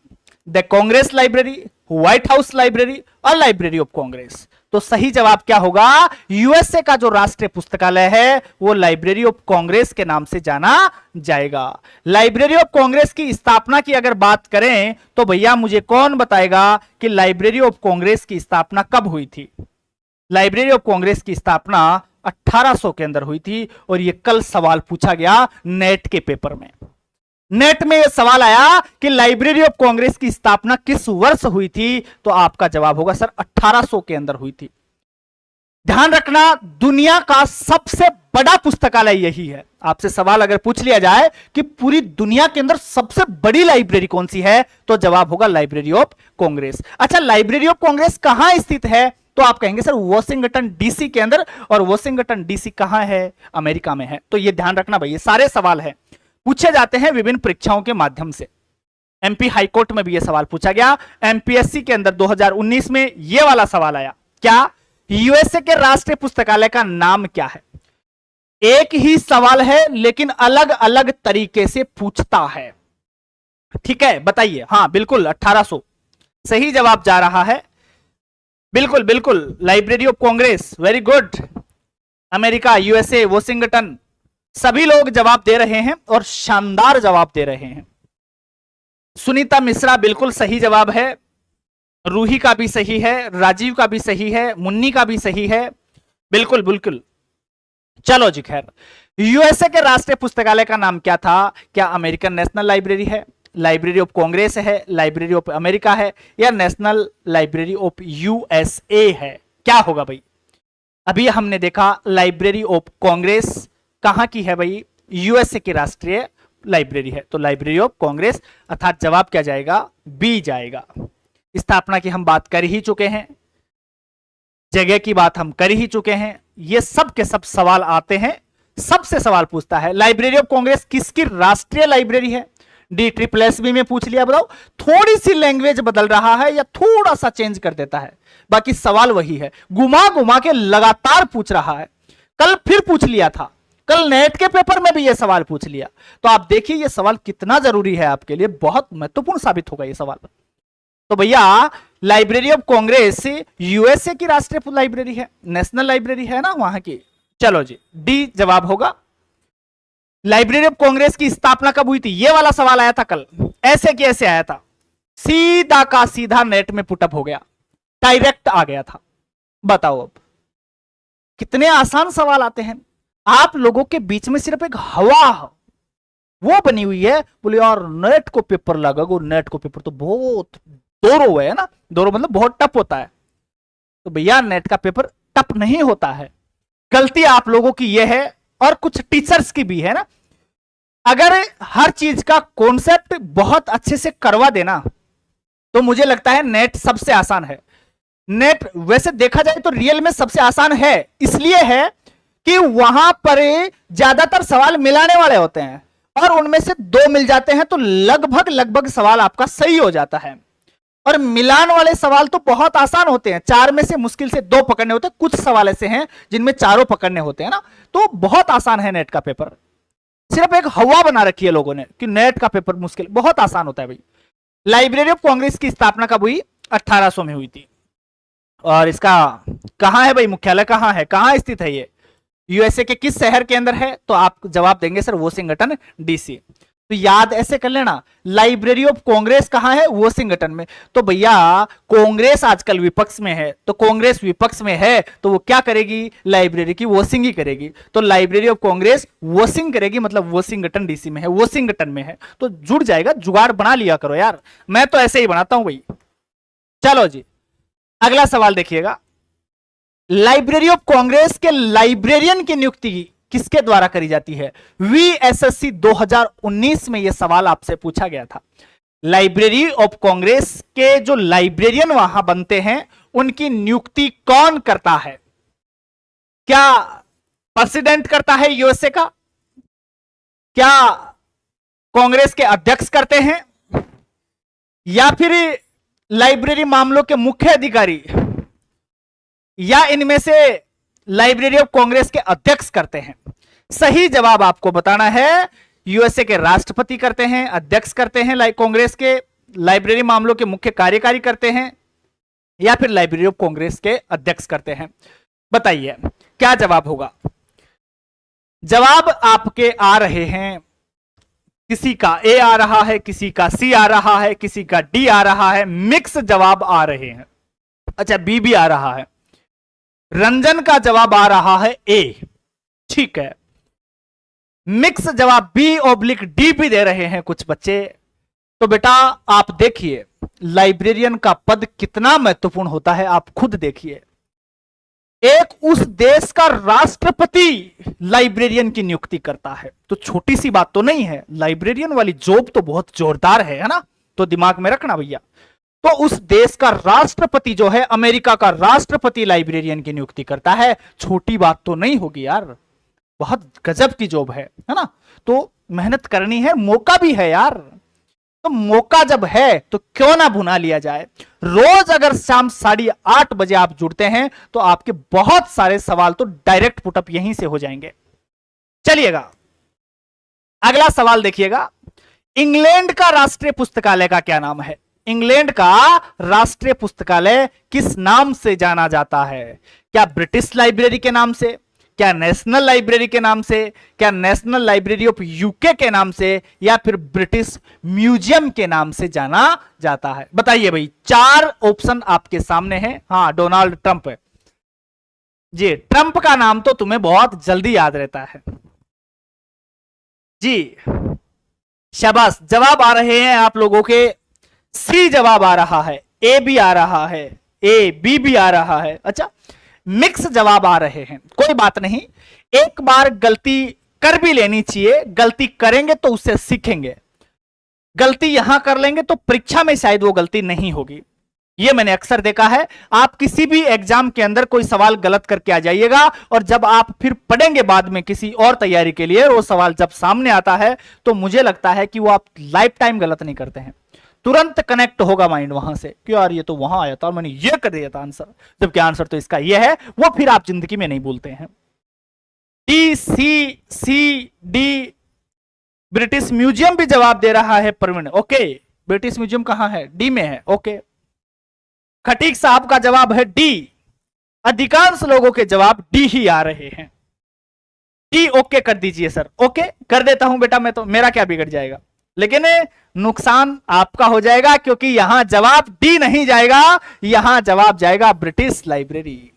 the Congress library, white house library और लाइब्रेरी ऑफ कांग्रेस। तो सही जवाब क्या होगा? यूएसए का जो राष्ट्रीय पुस्तकालय है वो लाइब्रेरी ऑफ कांग्रेस के नाम से जाना जाएगा। लाइब्रेरी ऑफ कांग्रेस की स्थापना की अगर बात करें तो भैया मुझे कौन बताएगा कि लाइब्रेरी ऑफ कांग्रेस की स्थापना कब हुई थी? लाइब्रेरी ऑफ कांग्रेस की स्थापना 1800 के अंदर हुई थी, और यह कल सवाल पूछा गया नेट के पेपर में। नेट में यह सवाल आया कि लाइब्रेरी ऑफ कांग्रेस की स्थापना किस वर्ष हुई थी, तो आपका जवाब होगा सर 1800 के अंदर हुई थी। ध्यान रखना, दुनिया का सबसे बड़ा पुस्तकालय यही है। आपसे सवाल अगर पूछ लिया जाए कि पूरी दुनिया के अंदर सबसे बड़ी लाइब्रेरी कौन सी है, तो जवाब होगा लाइब्रेरी ऑफ कांग्रेस। अच्छा, लाइब्रेरी ऑफ कांग्रेस कहां स्थित है? तो आप कहेंगे सर वॉशिंगटन डीसी के अंदर, और वॉशिंगटन डीसी कहां है? अमेरिका में है। तो यह ध्यान रखना भाई, ये सारे सवाल है पूछे जाते हैं विभिन्न परीक्षाओं के माध्यम से। एमपी हाईकोर्ट में भी यह सवाल पूछा गया। एमपीएससी के अंदर 2019 में यह वाला सवाल आया, क्या यूएसए के राष्ट्रीय पुस्तकालय का नाम क्या है? एक ही सवाल है लेकिन अलग अलग तरीके से पूछता है, ठीक है, बताइए। हाँ बिल्कुल 1800 सही जवाब जा रहा है, बिल्कुल बिल्कुल, library of Congress, very good. America, USA, Washington, सभी लोग जवाब दे रहे हैं और शानदार जवाब दे रहे हैं। सुनीता मिश्रा बिल्कुल सही जवाब है, रूही का भी सही है, राजीव का भी सही है, मुन्नी का भी सही है, बिल्कुल बिल्कुल। चलो जी, खैर, यूएसए के राष्ट्रीय पुस्तकालय का नाम क्या था? क्या अमेरिकन नेशनल लाइब्रेरी है, लाइब्रेरी ऑफ कांग्रेस है, लाइब्रेरी ऑफ अमेरिका है, या नेशनल लाइब्रेरी ऑफ यूएसए है? क्या होगा भाई? अभी हमने देखा लाइब्रेरी ऑफ कांग्रेस कहां की है भाई? यूएसए की राष्ट्रीय लाइब्रेरी है, तो लाइब्रेरी ऑफ कांग्रेस, अर्थात जवाब क्या जाएगा? बी जाएगा। स्थापना की हम बात कर ही चुके हैं, जगह की बात हम कर ही चुके हैं, ये सब के सब सवाल आते हैं, सबसे सवाल पूछता है लाइब्रेरी ऑफ कांग्रेस किसकी राष्ट्रीय लाइब्रेरी है? डी ट्रिपल एस बी में पूछ लिया। बताओ, थोड़ी सी लैंग्वेज बदल रहा है या थोड़ा सा चेंज कर देता है, बाकी सवाल वही है। घुमा घुमा के लगातार पूछ रहा है। कल फिर पूछ लिया था, कल नेट के पेपर में भी यह सवाल पूछ लिया। तो आप देखिए यह सवाल कितना जरूरी है आपके लिए, बहुत महत्वपूर्ण साबित होगा यह सवाल। तो भैया लाइब्रेरी ऑफ कांग्रेस यूएसए की राष्ट्रीय लाइब्रेरी है, नेशनल लाइब्रेरी है ना वहां की। चलो जी, डी जवाब होगा। लाइब्रेरी ऑफ कांग्रेस की स्थापना कब हुई थी, ये वाला सवाल आया था कल, ऐसे कैसे आया था, सीधा का सीधा नेट में पुटअप हो गया, डायरेक्ट आ गया था। बताओ अब कितने आसान सवाल आते हैं। आप लोगों के बीच में सिर्फ एक हवा वो बनी हुई है, बोले यार नेट को पेपर लगेगा, नेट को पेपर तो बहुत दोरो है ना, दोरो मतलब बहुत टफ होता है। तो भैया नेट का पेपर टफ नहीं होता है। गलती आप लोगों की यह है और कुछ टीचर्स की भी है ना। अगर हर चीज का कॉन्सेप्ट बहुत अच्छे से करवा देना तो मुझे लगता है नेट सबसे आसान है। नेट वैसे देखा जाए तो रियल में सबसे आसान है, इसलिए है कि वहां पर ज्यादातर सवाल मिलाने वाले होते हैं और उनमें से 2 मिल जाते हैं तो लगभग लगभग सवाल आपका सही हो जाता है। और मिलान वाले सवाल तो बहुत आसान होते हैं, 4 में से मुश्किल से 2 पकड़ने होते हैं। कुछ सवाल ऐसे हैं जिनमें चारों पकड़ने होते हैं ना, तो बहुत आसान है नेट का पेपर। सिर्फ एक हवा बना रखी है लोगों ने कि नेट का पेपर मुश्किल, बहुत आसान होता है भाई। लाइब्रेरी ऑफ कांग्रेस की स्थापना कब हुई, 1800 में हुई थी। और इसका कहां है भाई, मुख्यालय कहां है, कहां स्थित है ये, यूएसए के किस शहर के अंदर है। तो आप जवाब देंगे सर वॉशिंगटन डीसी। तो याद ऐसे कर लेना, लाइब्रेरी ऑफ कांग्रेस कहां है, वॉशिंगटन में। तो भैया कांग्रेस आजकल विपक्ष में है, तो कांग्रेस विपक्ष में है तो वो क्या करेगी, लाइब्रेरी की वॉशिंग ही करेगी। तो लाइब्रेरी ऑफ कांग्रेस वॉशिंग करेगी, मतलब वॉशिंगटन डीसी में है, वॉशिंगटन में है। तो जुड़ जाएगा, जुगाड़ बना लिया करो यार, मैं तो ऐसे ही बनाता हूं भाई। चलो जी अगला सवाल देखिएगा, लाइब्रेरी ऑफ कांग्रेस के लाइब्रेरियन की नियुक्ति किसके द्वारा करी जाती है। वीएसएससी 2019 में यह सवाल आपसे पूछा गया था। लाइब्रेरी ऑफ कांग्रेस के जो लाइब्रेरियन वहां बनते हैं उनकी नियुक्ति कौन करता है। क्या प्रेसिडेंट करता है यूएसए का, क्या कांग्रेस के अध्यक्ष करते हैं, या फिर लाइब्रेरी मामलों के मुख्य अधिकारी, या इनमें से लाइब्रेरी ऑफ कांग्रेस के अध्यक्ष करते हैं। सही जवाब आपको बताना है, यूएसए के राष्ट्रपति करते हैं, अध्यक्ष करते हैं, कांग्रेस के लाइब्रेरी मामलों के मुख्य कार्यकारी करते हैं, या फिर लाइब्रेरी ऑफ कांग्रेस के अध्यक्ष करते हैं। बताइए क्या जवाब होगा। जवाब आपके आ रहे हैं, किसी का ए आ रहा है, किसी का सी आ रहा है, किसी का डी आ रहा है, मिक्स जवाब आ रहे हैं। अच्छा बी भी आ रहा है, रंजन का जवाब आ रहा है ए, ठीक है। मिक्स जवाब बी/डी भी दे रहे हैं कुछ बच्चे। तो बेटा आप देखिए लाइब्रेरियन का पद कितना महत्वपूर्ण होता है, आप खुद देखिए। एक उस देश का राष्ट्रपति लाइब्रेरियन की नियुक्ति करता है, तो छोटी सी बात तो नहीं है। लाइब्रेरियन वाली जॉब तो बहुत जोरदार है ना, तो दिमाग में रखना भैया। तो उस देश का राष्ट्रपति जो है, अमेरिका का राष्ट्रपति लाइब्रेरियन की नियुक्ति करता है, छोटी बात तो नहीं होगी यार, बहुत गजब की जॉब है ना। तो मेहनत करनी है, मौका भी है यार, तो मौका जब है तो क्यों ना भुना लिया जाए। रोज अगर शाम 8:30 बजे आप जुड़ते हैं तो आपके बहुत सारे सवाल तो डायरेक्ट पुटअप यहीं से हो जाएंगे। चलिएगा अगला सवाल देखिएगा, इंग्लैंड का राष्ट्रीय पुस्तकालय का क्या नाम है। इंग्लैंड का राष्ट्रीय पुस्तकालय किस नाम से जाना जाता है। क्या ब्रिटिश लाइब्रेरी के नाम से, क्या नेशनल लाइब्रेरी के नाम से, क्या नेशनल लाइब्रेरी ऑफ यूके के नाम से, या फिर ब्रिटिश म्यूजियम के नाम से जाना जाता है। बताइए भाई, 4 ऑप्शन आपके सामने हैं। हाँ डोनाल्ड ट्रंप है जी, ट्रंप का नाम तो तुम्हें बहुत जल्दी याद रहता है जी, शाबाश। जवाब आ रहे हैं आप लोगों के, सी जवाब आ रहा है, ए भी आ रहा है, ए बी भी आ रहा है। अच्छा मिक्स जवाब आ रहे हैं, कोई बात नहीं, एक बार गलती कर भी लेनी चाहिए। गलती करेंगे तो उससे सीखेंगे, गलती यहां कर लेंगे तो परीक्षा में शायद वो गलती नहीं होगी। ये मैंने अक्सर देखा है। आप किसी भी एग्जाम के अंदर कोई सवाल गलत करके आ जाइएगा और जब आप फिर पढ़ेंगे बाद में किसी और तैयारी के लिए, वो सवाल जब सामने आता है तो मुझे लगता है कि वो आप लाइफ टाइम गलत नहीं करते हैं, तुरंत कनेक्ट होगा माइंड वहां से कि यार ये तो वहां आया था और मैंने ये कर दिया था आंसर, जबकि आंसर तो इसका ये है। वो फिर आप जिंदगी में नहीं भूलते हैं। D C C D, British museum भी जवाब दे रहा है प्रवीण। ओके, ब्रिटिश म्यूजियम कहां है? डी में है। ओके, खटीक साहब का जवाब है डी। अधिकांश लोगों के जवाब डी ही आ रहे हैं। डी ओके कर दीजिए सर। ओके कर देता हूं बेटा, मैं तो, मेरा क्या बिगड़ जाएगा, लेकिन नुकसान आपका हो जाएगा क्योंकि यहां जवाब डी नहीं जाएगा, यहां जवाब जाएगा ब्रिटिश लाइब्रेरी।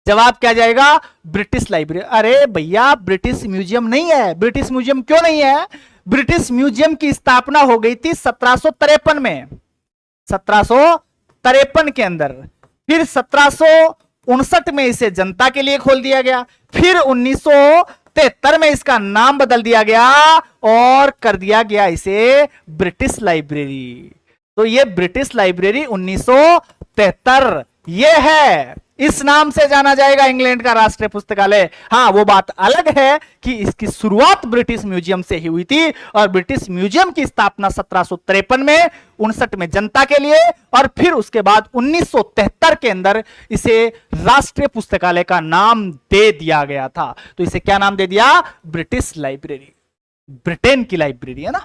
जवाब क्या जाएगा? British library. अरे भैया ब्रिटिश म्यूजियम नहीं है। ब्रिटिश म्यूजियम क्यों नहीं है? ब्रिटिश म्यूजियम की स्थापना हो गई थी 1753 में, 1753 के अंदर। फिर 1759 में इसे जनता के लिए खोल दिया गया। फिर 1973 में इसका नाम बदल दिया गया और कर दिया गया इसे ब्रिटिश लाइब्रेरी। तो ये ब्रिटिश लाइब्रेरी 1973 ये है, इस नाम से जाना जाएगा इंग्लैंड का राष्ट्रीय पुस्तकालय। हाँ, वो बात अलग है कि इसकी शुरुआत ब्रिटिश म्यूजियम से ही हुई थी और ब्रिटिश म्यूजियम की स्थापना 1753 में, 59 में जनता के लिए, और फिर उसके बाद 1973 के अंदर इसे राष्ट्रीय पुस्तकालय का नाम दे दिया गया था। तो इसे क्या नाम दे दिया? ब्रिटिश लाइब्रेरी, ब्रिटेन की लाइब्रेरी है ना।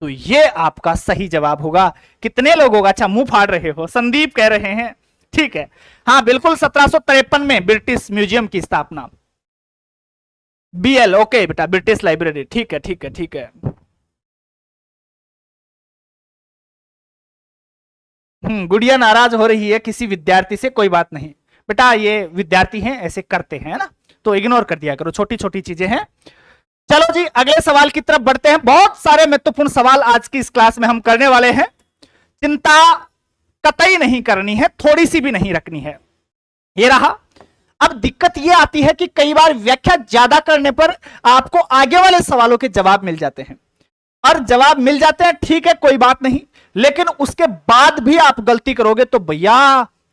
तो ये आपका सही जवाब होगा। कितने लोग होगा? अच्छा मुंह फाड़ रहे हो, संदीप कह रहे हैं ठीक है। हाँ बिल्कुल, 1753 में ब्रिटिश म्यूजियम की स्थापना। बीएल ओके बेटा, ब्रिटिश लाइब्रेरी। ठीक है ठीक है ठीक है। गुड़िया नाराज हो रही है किसी विद्यार्थी से। कोई बात नहीं बेटा, ये विद्यार्थी हैं ऐसे करते हैं ना, तो इग्नोर कर दिया करो, छोटी छोटी चीजें हैं। चलो जी अगले सवाल की तरफ बढ़ते हैं। बहुत सारे महत्वपूर्ण सवाल आज की इस क्लास में हम करने वाले हैं। चिंता कतई नहीं करनी है, थोड़ी सी भी नहीं रखनी है। ये रहा। अब दिक्कत ये आती है कि कई बार व्याख्या ज्यादा करने पर आपको आगे वाले सवालों के जवाब मिल जाते हैं, और जवाब मिल जाते हैं ठीक है कोई बात नहीं, लेकिन उसके बाद भी आप गलती करोगे तो भैया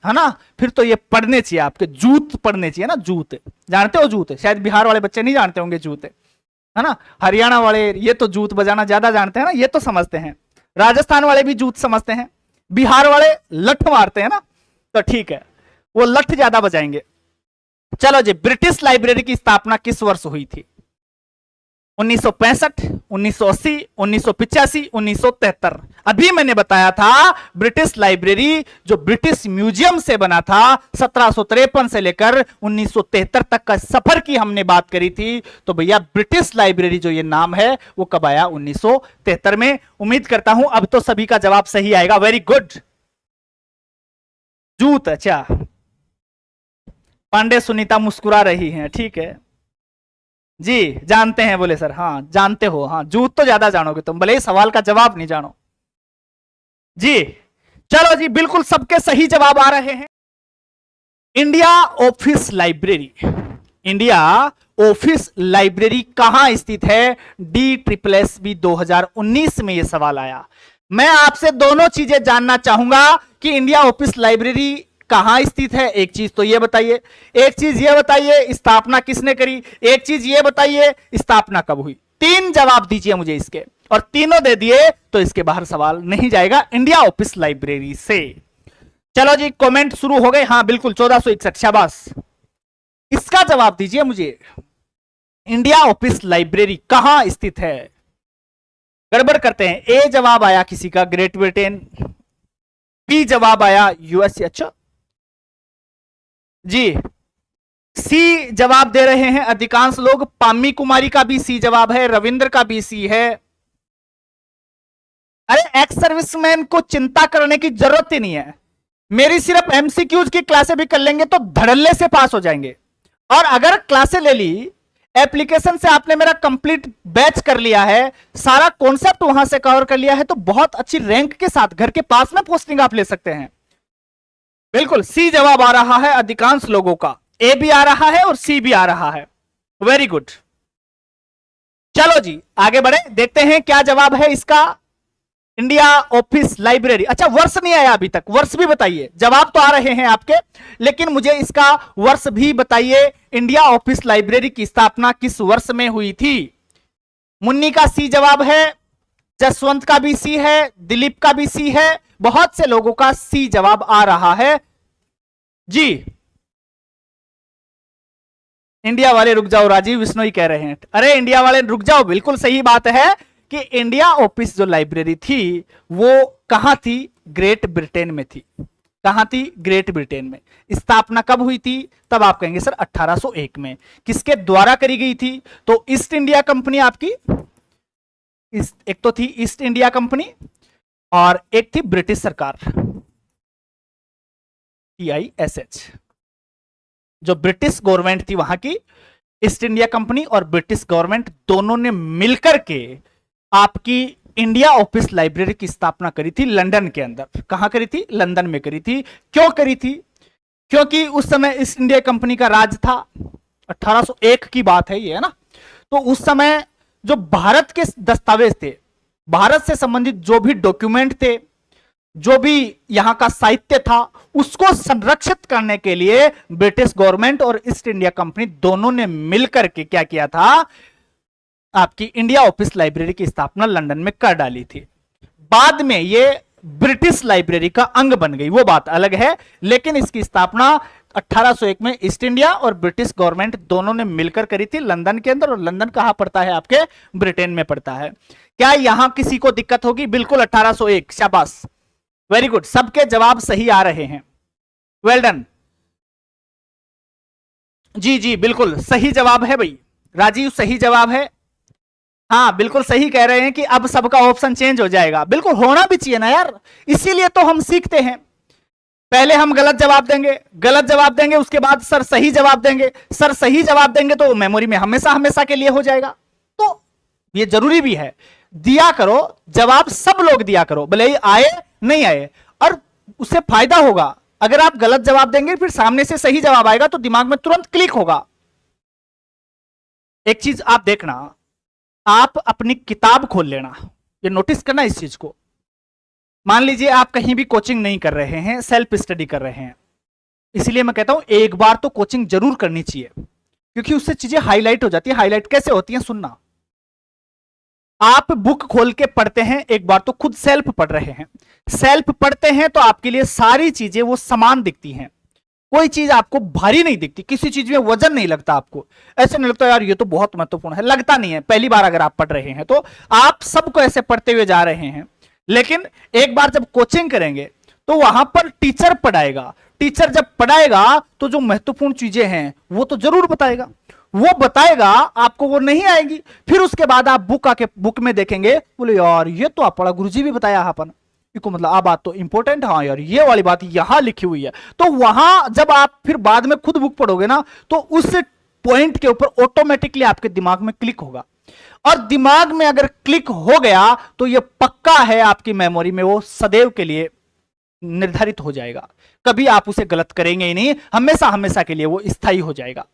है ना, फिर तो ये पढ़ने चाहिए आपके, जूत पढ़ने चाहिए ना। जूत जानते हो? जूत शायद बिहार वाले बच्चे नहीं जानते होंगे जूत, है ना। हरियाणा वाले ये तो जूत बजाना ज्यादा जानते हैं ना, ये तो समझते हैं। राजस्थान वाले भी जूत समझते हैं। बिहार वाले लठ मारते हैं ना, तो ठीक है वो लठ ज्यादा बजाएंगे। चलो जी, ब्रिटिश लाइब्रेरी की स्थापना किस वर्ष हुई थी? 1965, 1980, 1985, 1973। अभी मैंने बताया था ब्रिटिश लाइब्रेरी जो ब्रिटिश म्यूजियम से बना था 1753 से लेकर 1973 तक का सफर की हमने बात करी थी। तो भैया ब्रिटिश लाइब्रेरी जो ये नाम है वो कब आया? 1973 में। उम्मीद करता हूं अब तो सभी का जवाब सही आएगा। Very good. जूत, अच्छा पांडे सुनीता मुस्कुरा रही हैं, ठीक है जी, जानते हैं बोले सर। हाँ जानते हो, हाँ जूत तो ज्यादा जानोगे तुम, भले ही सवाल का जवाब नहीं जानो जी। चलो जी, बिल्कुल सबके सही जवाब आ रहे हैं। India office library, India office library कहां स्थित है? DSSB 2019 में यह सवाल आया। मैं आपसे दोनों चीजें जानना चाहूंगा कि इंडिया ऑफिस लाइब्रेरी कहां स्थित है। एक चीज तो ये बताइए, एक चीज ये बताइए स्थापना किसने करी, एक चीज ये बताइए स्थापना कब हुई। 3 जवाब दीजिए मुझे इसके, और तीनों दे दिए तो इसके बाहर सवाल नहीं जाएगा इंडिया ऑफिस लाइब्रेरी से। चलो जी कमेंट शुरू हो गए। हाँ बिल्कुल 1461, शाबाश। इसका जवाब दीजिए मुझे, इंडिया ऑफिस लाइब्रेरी कहां स्थित है? गड़बड़ करते हैं। ए जवाब आया किसी का ग्रेट ब्रिटेन, बी जवाब आया यूएसए, अच्छा जी। सी जवाब दे रहे हैं अधिकांश लोग। पामी कुमारी का भी सी जवाब है, रविंद्र का भी सी है। अरे एक्स सर्विसमैन को चिंता करने की जरूरत ही नहीं है, मेरी सिर्फ एमसीक्यूज की क्लासें भी कर लेंगे तो धड़ल्ले से पास हो जाएंगे। और अगर क्लासें ले ली, एप्लीकेशन से आपने मेरा कंप्लीट बैच कर लिया है, सारा कॉन्सेप्ट वहां से कवर कर लिया है, तो बहुत अच्छी रैंक के साथ घर के पास में पोस्टिंग आप ले सकते हैं। बिल्कुल सी जवाब आ रहा है अधिकांश लोगों का, ए भी आ रहा है और सी भी आ रहा है। Very good. चलो जी आगे बढ़े, देखते हैं क्या जवाब है इसका। इंडिया ऑफिस लाइब्रेरी, अच्छा वर्ष नहीं आया अभी तक, वर्ष भी बताइए। जवाब तो आ रहे हैं आपके, लेकिन मुझे इसका वर्ष भी बताइए। इंडिया ऑफिस लाइब्रेरी की स्थापना किस वर्ष में हुई थी? मुन्नी का सी जवाब है, जसवंत का भी सी है, दिलीप का भी सी है, बहुत से लोगों का सी जवाब आ रहा है जी। इंडिया वाले रुक जाओ, राजीव बिश्नोई कह रहे हैं। अरे इंडिया वाले रुक जाओ, बिल्कुल सही बात है कि इंडिया ऑफिस जो लाइब्रेरी थी वो कहां थी? ग्रेट ब्रिटेन में थी। कहां थी? ग्रेट ब्रिटेन में। स्थापना कब हुई थी? तब आप कहेंगे सर 1801 में। किसके द्वारा करी गई थी? तो ईस्ट इंडिया कंपनी आपकी, एक तो थी ईस्ट इंडिया कंपनी और एक थी ब्रिटिश सरकार, TISH। जो ब्रिटिश गवर्नमेंट थी वहां की, ईस्ट इंडिया कंपनी और ब्रिटिश गवर्नमेंट दोनों ने मिलकर के आपकी इंडिया ऑफिस लाइब्रेरी की स्थापना करी थी लंदन के अंदर। कहां करी थी? लंदन में करी थी। क्यों करी थी? क्योंकि उस समय ईस्ट इंडिया कंपनी का राज था, 1801 की बात है ये, है ना। तो उस समय जो भारत के दस्तावेज थे, भारत से संबंधित जो भी डॉक्यूमेंट थे, जो भी यहां का साहित्य था, उसको संरक्षित करने के लिए ब्रिटिश गवर्नमेंट और ईस्ट इंडिया कंपनी दोनों ने मिलकर के क्या किया था? आपकी इंडिया ऑफिस लाइब्रेरी की स्थापना लंदन में कर डाली थी। बाद में ये ब्रिटिश लाइब्रेरी का अंग बन गई, वो बात अलग है, लेकिन इसकी स्थापना 1801 में ईस्ट इंडिया और ब्रिटिश गवर्नमेंट दोनों ने मिलकर करी थी लंदन के अंदर। और लंदन कहां पड़ता है? आपके ब्रिटेन में पड़ता है। क्या यहां किसी को दिक्कत होगी? बिल्कुल 1801, शाबाश, वेरी गुड, सबके जवाब सही आ रहे हैं, वेल डन। जी जी बिल्कुल सही जवाब है भाई, राजीव सही जवाब है। हाँ बिल्कुल सही कह रहे हैं कि अब सबका ऑप्शन चेंज हो जाएगा, बिल्कुल होना भी चाहिए ना यार, इसीलिए तो हम सीखते हैं। पहले हम गलत जवाब देंगे, गलत जवाब देंगे, उसके बाद सर सही जवाब देंगे, सर सही जवाब देंगे तो मेमोरी में हमेशा हमेशा के लिए हो जाएगा। तो ये जरूरी भी है, दिया करो जवाब, सब लोग दिया करो, भले ही आए नहीं आए, और उससे फायदा होगा। अगर आप गलत जवाब देंगे फिर सामने से सही जवाब आएगा तो दिमाग में तुरंत क्लिक होगा। एक चीज आप देखना, आप अपनी किताब खोल लेना, ये नोटिस करना इस चीज को। मान लीजिए आप कहीं भी कोचिंग नहीं कर रहे हैं, सेल्फ स्टडी कर रहे हैं, इसलिए मैं कहता हूं एक बार तो कोचिंग जरूर करनी चाहिए, क्योंकि उससे चीजें हाईलाइट हो जाती है। हाईलाइट कैसे होती है? सुनना, आप बुक खोल के पढ़ते हैं, एक बार तो खुद सेल्फ पढ़ रहे हैं, सेल्फ पढ़ते हैं तो आपके लिए सारी चीजें वो समान दिखती हैं, कोई चीज आपको भारी नहीं दिखती, किसी चीज में वजन नहीं लगता आपको, ऐसे नहीं लगता यार ये तो बहुत महत्वपूर्ण है, लगता नहीं है। पहली बार अगर आप पढ़ रहे हैं तो आप सबको ऐसे पढ़ते हुए जा रहे हैं, लेकिन एक बार जब कोचिंग करेंगे तो वहां पर टीचर पढ़ाएगा, टीचर जब पढ़ाएगा तो जो महत्वपूर्ण चीजें हैं वो तो जरूर बताएगा, वो बताएगा, आपको वो नहीं आएगी। फिर उसके बाद आप बुक में देखेंगे, बोले यार ये तो आप पढ़ा, गुरुजी भी बताया अपन को, मतलब आ बात तो इंपॉर्टेंट, हाँ यार ये वाली बात यहां लिखी हुई है। तो वहां जब आप फिर बाद में खुद बुक पढ़ोगे ना, तो उस पॉइंट के ऊपर ऑटोमेटिकली आपके दिमाग में क्लिक होगा, और दिमाग में अगर क्लिक हो गया तो ये पक्का है आपकी मेमोरी में वो सदैव के लिए निर्धारित हो जाएगा, कभी आप उसे गलत करेंगे ही नहीं, हमेशा हमेशा के लिए वो स्थायी हो जाएगा।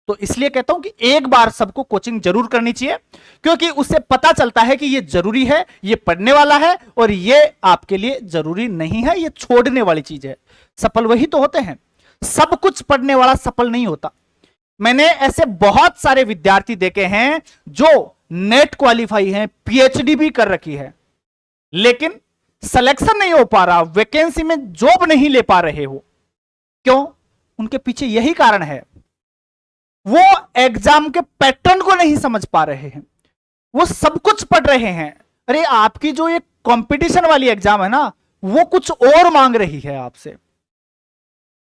तो इसलिए कहता हूं कि एक बार सबको कोचिंग जरूर करनी चाहिए, क्योंकि उससे पता चलता है कि ये जरूरी है, ये पढ़ने वाला है, और ये आपके लिए जरूरी नहीं है, ये छोड़ने वाली चीज है। सफल वही तो होते हैं, सब कुछ पढ़ने वाला सफल नहीं होता। मैंने ऐसे बहुत सारे विद्यार्थी देखे हैं जो नेट क्वालिफाई हैं, PhD भी कर रखी है, लेकिन सिलेक्शन नहीं हो पा रहा, वैकेंसी में जॉब नहीं ले पा रहे हो। क्यों? उनके पीछे यही कारण है, वो एग्जाम के पैटर्न को नहीं समझ पा रहे हैं, वो सब कुछ पढ़ रहे हैं। अरे आपकी जो ये कंपटीशन वाली एग्जाम है ना, वो कुछ और मांग रही है आपसे,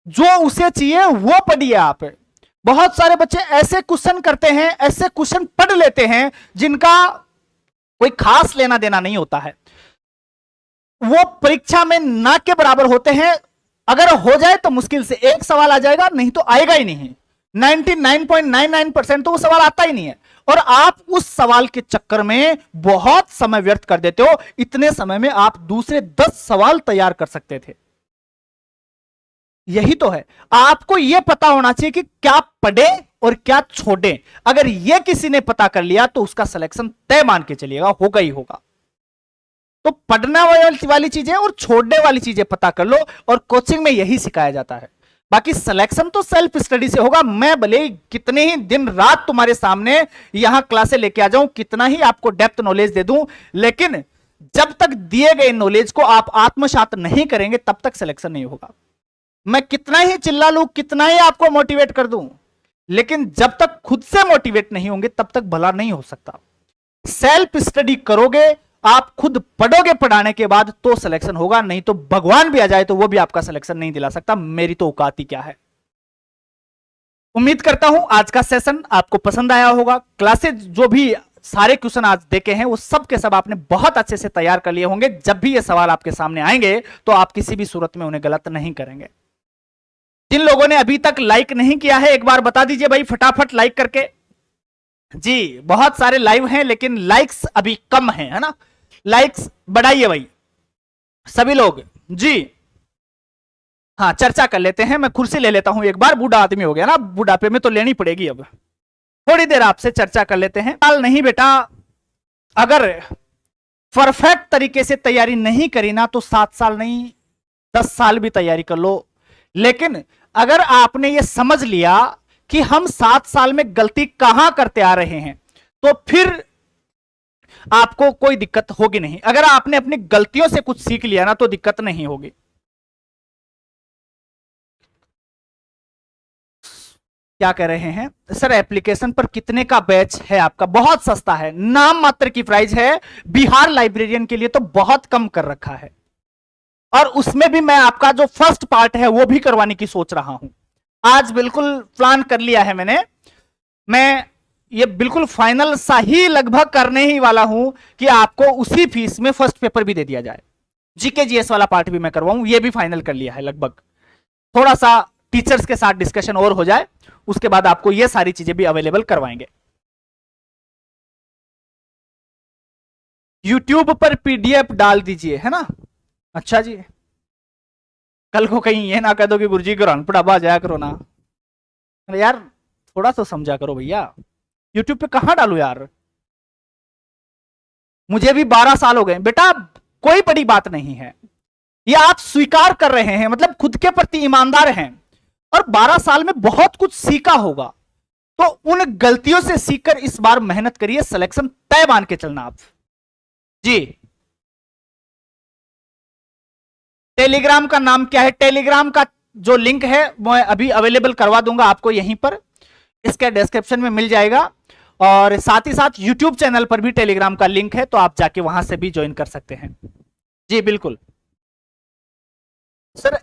जो उसे चाहिए वो पढ़िए आप। बहुत सारे बच्चे ऐसे क्वेश्चन करते हैं, ऐसे क्वेश्चन पढ़ लेते हैं जिनका कोई खास लेना देना नहीं होता है, वो परीक्षा में ना के बराबर होते हैं। अगर हो जाए तो मुश्किल से एक सवाल आ जाएगा, नहीं तो आएगा ही नहीं। 99.99% तो वो सवाल आता ही नहीं है, और आप उस सवाल के चक्कर में बहुत समय व्यर्थ कर देते हो। इतने समय में आप दूसरे 10 सवाल तैयार कर सकते थे। यही तो है, आपको यह पता होना चाहिए कि क्या पढ़े और क्या छोड़े। अगर यह किसी ने पता कर लिया तो उसका सिलेक्शन तय मान के चलिएगा, होगा ही होगा। तो पढ़ने वाली चीजें और छोड़ने वाली चीजें पता कर लो, और कोचिंग में यही सिखाया जाता है। बाकी सिलेक्शन तो सेल्फ स्टडी से होगा। मैं भले कितने ही दिन रात तुम्हारे सामने यहां क्लासें लेके आ जाऊं, कितना ही आपको डेप्थ नॉलेज दे दूं, लेकिन जब तक दिए गए नॉलेज को आप आत्मसात नहीं करेंगे तब तक सिलेक्शन नहीं होगा। मैं कितना ही चिल्ला लूं, कितना ही आपको मोटिवेट कर दूं, लेकिन जब तक खुद से मोटिवेट नहीं होंगे तब तक भला नहीं हो सकता। सेल्फ स्टडी करोगे, आप खुद पढ़ोगे, पढ़ाने के बाद तो सिलेक्शन होगा, नहीं तो भगवान भी आ जाए तो वो भी आपका सिलेक्शन नहीं दिला सकता। मेरी तो औकात ही क्या है। उम्मीद करता हूं आज का सेशन आपको पसंद आया होगा। क्लासेस जो भी सारे क्वेश्चन आज देखे हैं वो सब के सब आपने बहुत अच्छे से तैयार कर लिए होंगे। जब भी ये सवाल आपके सामने आएंगे तो आप किसी भी सूरत में उन्हें गलत नहीं करेंगे। जिन लोगों ने अभी तक लाइक नहीं किया है एक बार बता दीजिए भाई, फटाफट लाइक करके। जी बहुत सारे लाइव हैं लेकिन लाइक्स अभी कम हैं, है ना। लाइक्स बढ़ाइए भाई सभी लोग जी। हाँ चर्चा कर लेते हैं, मैं कुर्सी ले लेता हूं एक बार, बूढ़ा आदमी हो गया ना, बुढ़ापे में तो लेनी पड़ेगी। अब थोड़ी देर आपसे चर्चा कर लेते हैं। साल नहीं बेटा, अगर परफेक्ट तरीके से तैयारी नहीं करी ना तो 7 साल नहीं 10 साल भी तैयारी कर लो, लेकिन अगर आपने ये समझ लिया कि हम 7 साल में गलती कहां करते आ रहे हैं तो फिर आपको कोई दिक्कत होगी नहीं। अगर आपने अपनी गलतियों से कुछ सीख लिया ना तो दिक्कत नहीं होगी। क्या कह रहे हैं सर, एप्लीकेशन पर कितने का बैच है आपका? बहुत सस्ता है, नाम मात्र की प्राइस है। बिहार लाइब्रेरियन के लिए तो बहुत कम कर रखा है, और उसमें भी मैं आपका जो फर्स्ट पार्ट है वो भी करवाने की सोच रहा हूं। आज बिल्कुल प्लान कर लिया है मैंने, मैं ये बिल्कुल फाइनल सा ही लगभग करने ही वाला हूं कि आपको उसी फीस में फर्स्ट पेपर भी दे दिया जाए। जीके जीएस वाला पार्ट भी मैं करवाऊं, ये भी फाइनल कर लिया है लगभग। थोड़ा सा टीचर्स के साथ डिस्कशन और हो जाए उसके बाद आपको ये सारी चीजें भी अवेलेबल करवाएंगे। यूट्यूब पर पीडीएफ डाल दीजिए, है ना। अच्छा जी, कल को कहीं ये ना कह दो कि गुरुजी ग्रहण पढ़ावा जाया करो ना। अरे यार थोड़ा सा समझा करो भैया, यूट्यूब पे कहां डालू यार। मुझे भी 12 साल हो गए बेटा, कोई बड़ी बात नहीं है। ये आप स्वीकार कर रहे हैं, मतलब खुद के प्रति ईमानदार हैं, और 12 साल में बहुत कुछ सीखा होगा, तो उन गलतियों से सीखकर इस बार मेहनत करिए, सिलेक्शन तय मान के चलना आप जी। टेलीग्राम का नाम क्या है? टेलीग्राम का जो लिंक है मैं अभी अवेलेबल करवा दूंगा आपको, यहीं पर इसके डिस्क्रिप्शन में मिल जाएगा, और साथ ही साथ यूट्यूब चैनल पर भी टेलीग्राम का लिंक है, तो आप जाके वहां से भी ज्वाइन कर सकते हैं जी। बिल्कुल सर,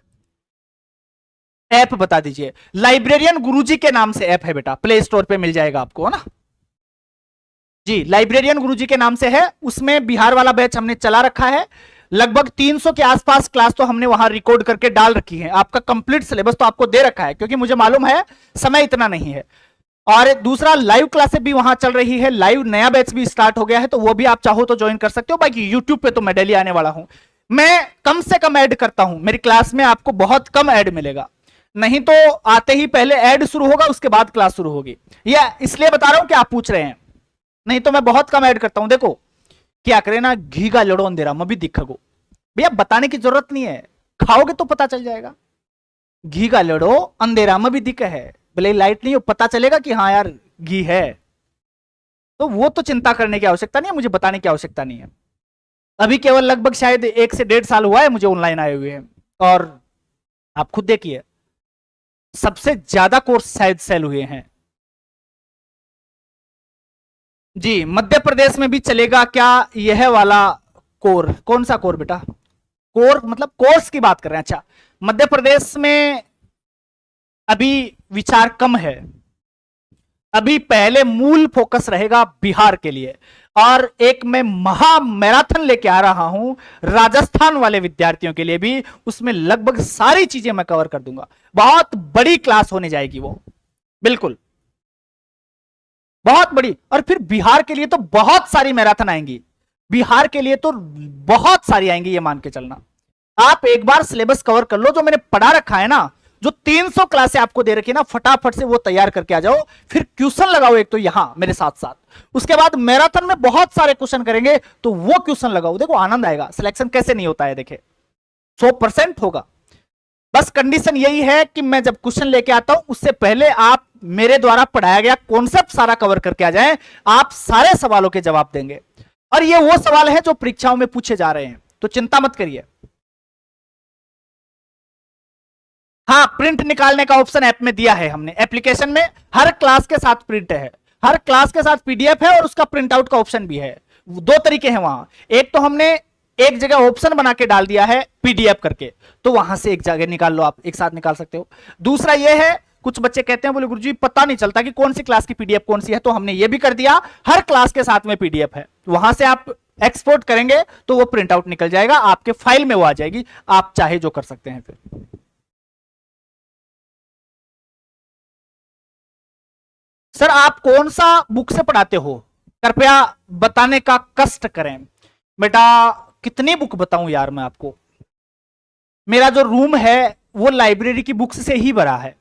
ऐप बता दीजिए। लाइब्रेरियन गुरुजी के नाम से ऐप है बेटा, प्ले स्टोर पे मिल जाएगा आपको, है ना जी। लाइब्रेरियन गुरुजी के नाम से है, उसमें बिहार वाला बैच हमने चला रखा है। लगभग 300 के आसपास क्लास तो हमने वहां रिकॉर्ड करके डाल रखी है। आपका कंप्लीट सिलेबस तो आपको दे रखा है, क्योंकि मुझे मालूम है समय इतना नहीं है। और दूसरा लाइव क्लासेस भी वहां चल रही है, लाइव नया बैच भी स्टार्ट हो गया है, तो वो भी आप चाहो तो ज्वाइन कर सकते हो। बाकी यूट्यूब पे तो मैं डेली आने वाला हूं, मैं कम से कम ऐड करता हूं मेरी क्लास में, आपको बहुत कम ऐड मिलेगा, नहीं तो आते ही पहले ऐड शुरू होगा उसके बाद क्लास शुरू होगी। यह इसलिए बता रहा हूं कि आप पूछ रहे हैं, नहीं तो मैं बहुत कम ऐड करता हूं। देखो क्या करे ना, घी का लड़ो अंधेरा में भी दिखगो, भैया बताने की जरूरत नहीं है, खाओगे तो पता चल जाएगा। घी का लड़ो अंधेरा में भी दिख है, भले लाइट नहीं हो पता चलेगा कि हाँ यार घी है, तो वो तो चिंता करने की आवश्यकता नहीं है, मुझे बताने की आवश्यकता नहीं है। अभी केवल लगभग शायद 1 से 1.5 साल हुआ है मुझे ऑनलाइन आए हुए हैं, और आप खुद देखिए सबसे ज्यादा कोर्स शायद सेल हुए हैं जी। मध्य प्रदेश में भी चलेगा क्या यह वाला कोर? कौन सा कोर बेटा? कोर मतलब कोर्स की बात कर रहे हैं। अच्छा, मध्य प्रदेश में अभी विचार कम है, अभी पहले मूल फोकस रहेगा बिहार के लिए, और एक मैं महा मैराथन लेके आ रहा हूं राजस्थान वाले विद्यार्थियों के लिए भी, उसमें लगभग सारी चीजें मैं कवर कर दूंगा। बहुत बड़ी क्लास होने जाएगी वो, बिल्कुल बहुत बड़ी। और फिर बिहार के लिए तो बहुत सारी मैराथन आएंगी, बिहार के लिए तो बहुत सारी आएंगी, ये मान के चलना। आप एक बार सिलेबस कवर कर लो, जो मैंने पढ़ा रखा है ना जो 300 क्लासें आपको दे रखी है ना, फटाफट से वो तैयार करके आ जाओ, फिर क्वेश्चन लगाओ एक तो यहां मेरे साथ साथ, उसके बाद मैराथन में बहुत सारे क्वेश्चन करेंगे, तो वो क्वेश्चन लगाओ, देखो आनंद आएगा। सिलेक्शन कैसे नहीं होता है, देखे 100% होगा। बस कंडीशन यही है कि मैं जब क्वेश्चन लेके आता हूं उससे पहले आप मेरे द्वारा पढ़ाया गया कॉन्सेप्ट सारा कवर करके आ जाएं, आप सारे सवालों के जवाब देंगे। और ये वो सवाल है जो परीक्षाओं में पूछे जा रहे हैं, तो चिंता मत करिए। हाँ, प्रिंट निकालने का ऑप्शन ऐप में दिया है हमने, एप्लीकेशन में हर क्लास के साथ प्रिंट है, हर क्लास के साथ पीडीएफ है और उसका प्रिंट आउट का ऑप्शन भी है। दो तरीके हैं वहां, एक तो हमने एक जगह ऑप्शन बना के डाल दिया है पीडीएफ करके, तो वहां से एक जगह निकाल लो, आप एक साथ निकाल सकते हो। दूसरा यह है, कुछ बच्चे कहते हैं बोले गुरुजी पता नहीं चलता कि कौन सी क्लास की पीडीएफ कौन सी है, तो हमने ये भी कर दिया, हर क्लास के साथ में पीडीएफ है, वहां से आप एक्सपोर्ट करेंगे तो वो प्रिंट आउट निकल जाएगा, आपके फाइल में वो आ जाएगी, आप चाहे जो कर सकते हैं। फिर सर आप कौन सा बुक से पढ़ाते हो, कृपया बताने का कष्ट करें। बेटा कितनी बुक बताऊं यार मैं आपको, मेरा जो रूम है वो लाइब्रेरी की बुक्स से ही भरा है,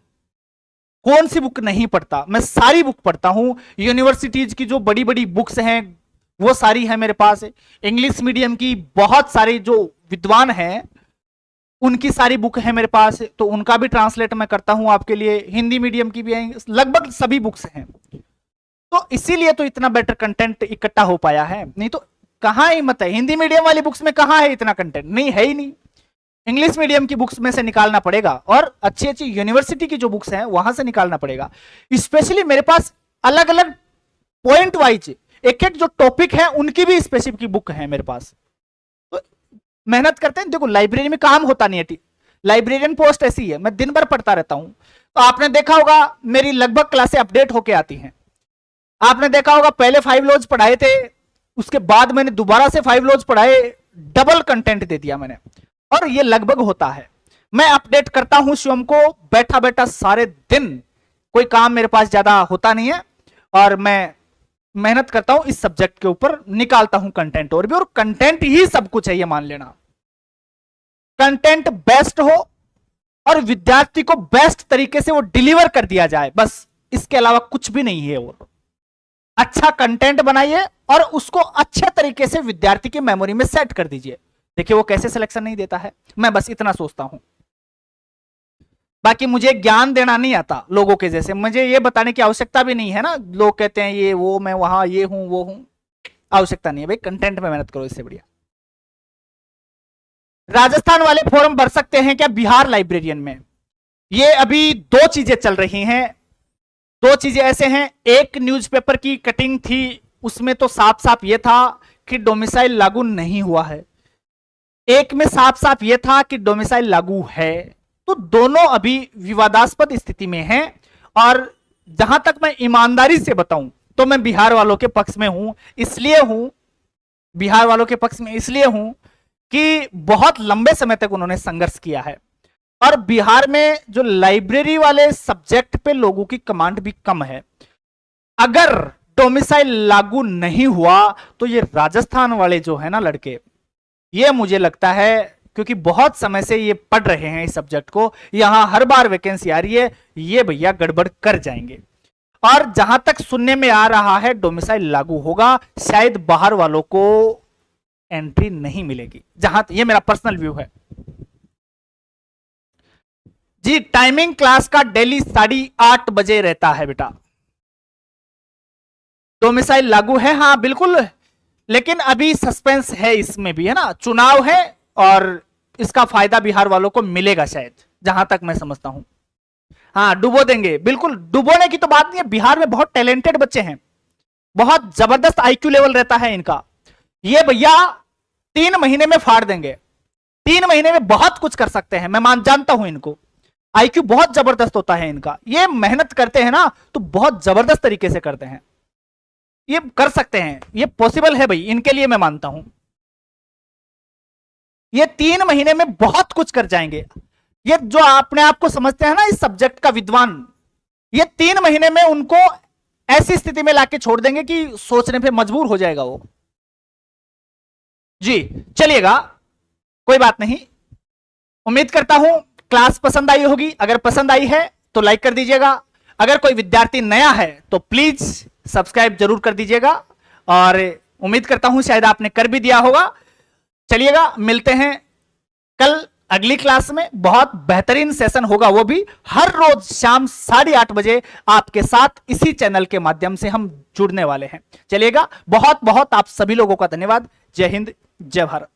कौन सी बुक नहीं पढ़ता, मैं सारी बुक पढ़ता हूं। यूनिवर्सिटीज की जो बड़ी बड़ी बुक्स हैं वो सारी है मेरे पास, इंग्लिश मीडियम की बहुत सारी जो विद्वान हैं उनकी सारी बुक है मेरे पास, तो उनका भी ट्रांसलेट मैं करता हूं आपके लिए, हिंदी मीडियम की भी है, लगभग सभी बुक्स हैं, तो इसीलिए तो इतना बेटर कंटेंट इकट्ठा हो पाया है, नहीं तो कहां हिम्मत है, हिंदी मीडियम वाली बुक्स में कहां है इतना कंटेंट, नहीं है ही नहीं, इंग्लिश मीडियम की बुक्स में से निकालना पड़ेगा और अच्छी अच्छी यूनिवर्सिटी की जो बुक्स हैं वहां से निकालना पड़ेगा। स्पेशली मेरे पास अलग अलग पॉइंट वाइज एक एक जो टॉपिक है उनकी भी स्पेसिफिक बुक है मेरे पास, तो मेहनत करते हैं। देखो लाइब्रेरी में काम होता नहीं है, लाइब्रेरियन पोस्ट ऐसी है, मैं दिन भर पढ़ता रहता हूं, तो आपने देखा होगा मेरी लगभग क्लासें अपडेट होके आती हैं, आपने देखा होगा पहले 5 लॉज पढ़ाए थे, उसके बाद मैंने दोबारा से 5 लॉज पढ़ाए, डबल कंटेंट दे दिया मैंने, और ये लगभग होता है। मैं अपडेट करता हूं स्वयं को बैठा बैठा सारे दिन, कोई काम मेरे पास ज्यादा होता नहीं है और मैं मेहनत करता हूं इस सब्जेक्ट के ऊपर, निकालता हूं कंटेंट और भी, और कंटेंट ही सब कुछ है, ये मान लेना। कंटेंट बेस्ट हो और विद्यार्थी को बेस्ट तरीके से वो डिलीवर कर दिया जाए, बस इसके अलावा कुछ भी नहीं है। और अच्छा कंटेंट बनाइए और उसको अच्छे तरीके से विद्यार्थी की मेमोरी में सेट कर दीजिए। देखिए वो कैसे सिलेक्शन नहीं देता है, मैं बस इतना सोचता हूं, बाकी मुझे ज्ञान देना नहीं आता लोगों के जैसे, मुझे ये बताने की आवश्यकता भी नहीं है ना, लोग कहते हैं ये वो, मैं वहां ये हूं वो हूं, आवश्यकता नहीं है भाई, कंटेंट में मेहनत करो, इससे बढ़िया। राजस्थान वाले फॉर्म भर सकते हैं क्या बिहार लाइब्रेरियन में? ये अभी दो चीजें चल रही हैं, दो चीजें ऐसे हैं, एक न्यूज़पेपर की कटिंग थी उसमें तो साफ साफ ये था कि डोमिसाइल लागू नहीं हुआ है, एक में साफ साफ यह था कि डोमिसाइल लागू है, तो दोनों अभी विवादास्पद स्थिति में हैं। और जहां तक मैं ईमानदारी से बताऊं तो मैं बिहार वालों के पक्ष में हूं, इसलिए हूं, बिहार वालों के पक्ष में इसलिए हूं कि बहुत लंबे समय तक उन्होंने संघर्ष किया है और बिहार में जो लाइब्रेरी वाले सब्जेक्ट पे लोगों की कमांड भी कम है। अगर डोमिसाइल लागू नहीं हुआ तो ये राजस्थान वाले जो है ना लड़के, ये मुझे लगता है क्योंकि बहुत समय से ये पढ़ रहे हैं इस सब्जेक्ट को, यहां हर बार वैकेंसी आ रही है, ये भैया गड़बड़ कर जाएंगे। और जहां तक सुनने में आ रहा है डोमिसाइल लागू होगा, शायद बाहर वालों को एंट्री नहीं मिलेगी, जहां ये मेरा पर्सनल व्यू है जी। टाइमिंग क्लास का डेली 8:30 बजे रहता है बेटा, डोमिसाइल लागू है, हाँ बिल्कुल, लेकिन अभी सस्पेंस है इसमें भी, है ना, चुनाव है और इसका फायदा बिहार वालों को मिलेगा शायद, जहां तक मैं समझता हूं। हाँ डुबो देंगे, बिल्कुल डुबोने की तो बात नहीं है, बिहार में बहुत टैलेंटेड बच्चे हैं, बहुत जबरदस्त आईक्यू लेवल रहता है इनका, ये भैया 3 महीने में फाड़ देंगे, 3 महीने में बहुत कुछ कर सकते हैं, मैं जानता हूं इनको, आईक्यू बहुत जबरदस्त होता है इनका, ये मेहनत करते हैं ना तो बहुत जबरदस्त तरीके से करते हैं, ये कर सकते हैं, ये पॉसिबल है भाई इनके लिए, मैं मानता हूं ये 3 महीने में बहुत कुछ कर जाएंगे। ये जो अपने आप को समझते हैं ना इस सब्जेक्ट का विद्वान, ये 3 महीने में उनको ऐसी स्थिति में लाके छोड़ देंगे कि सोचने पे मजबूर हो जाएगा वो जी। चलिएगा कोई बात नहीं, उम्मीद करता हूं क्लास पसंद आई होगी, अगर पसंद आई है तो लाइक कर दीजिएगा। अगर कोई विद्यार्थी नया है तो प्लीज सब्सक्राइब जरूर कर दीजिएगा, और उम्मीद करता हूं शायद आपने कर भी दिया होगा। चलिएगा, मिलते हैं कल अगली क्लास में। बहुत बेहतरीन सेशन होगा, वो भी हर रोज शाम 8:30 बजे आपके साथ इसी चैनल के माध्यम से हम जुड़ने वाले हैं। चलिएगा, बहुत बहुत आप सभी लोगों का धन्यवाद। जय हिंद, जय भारत।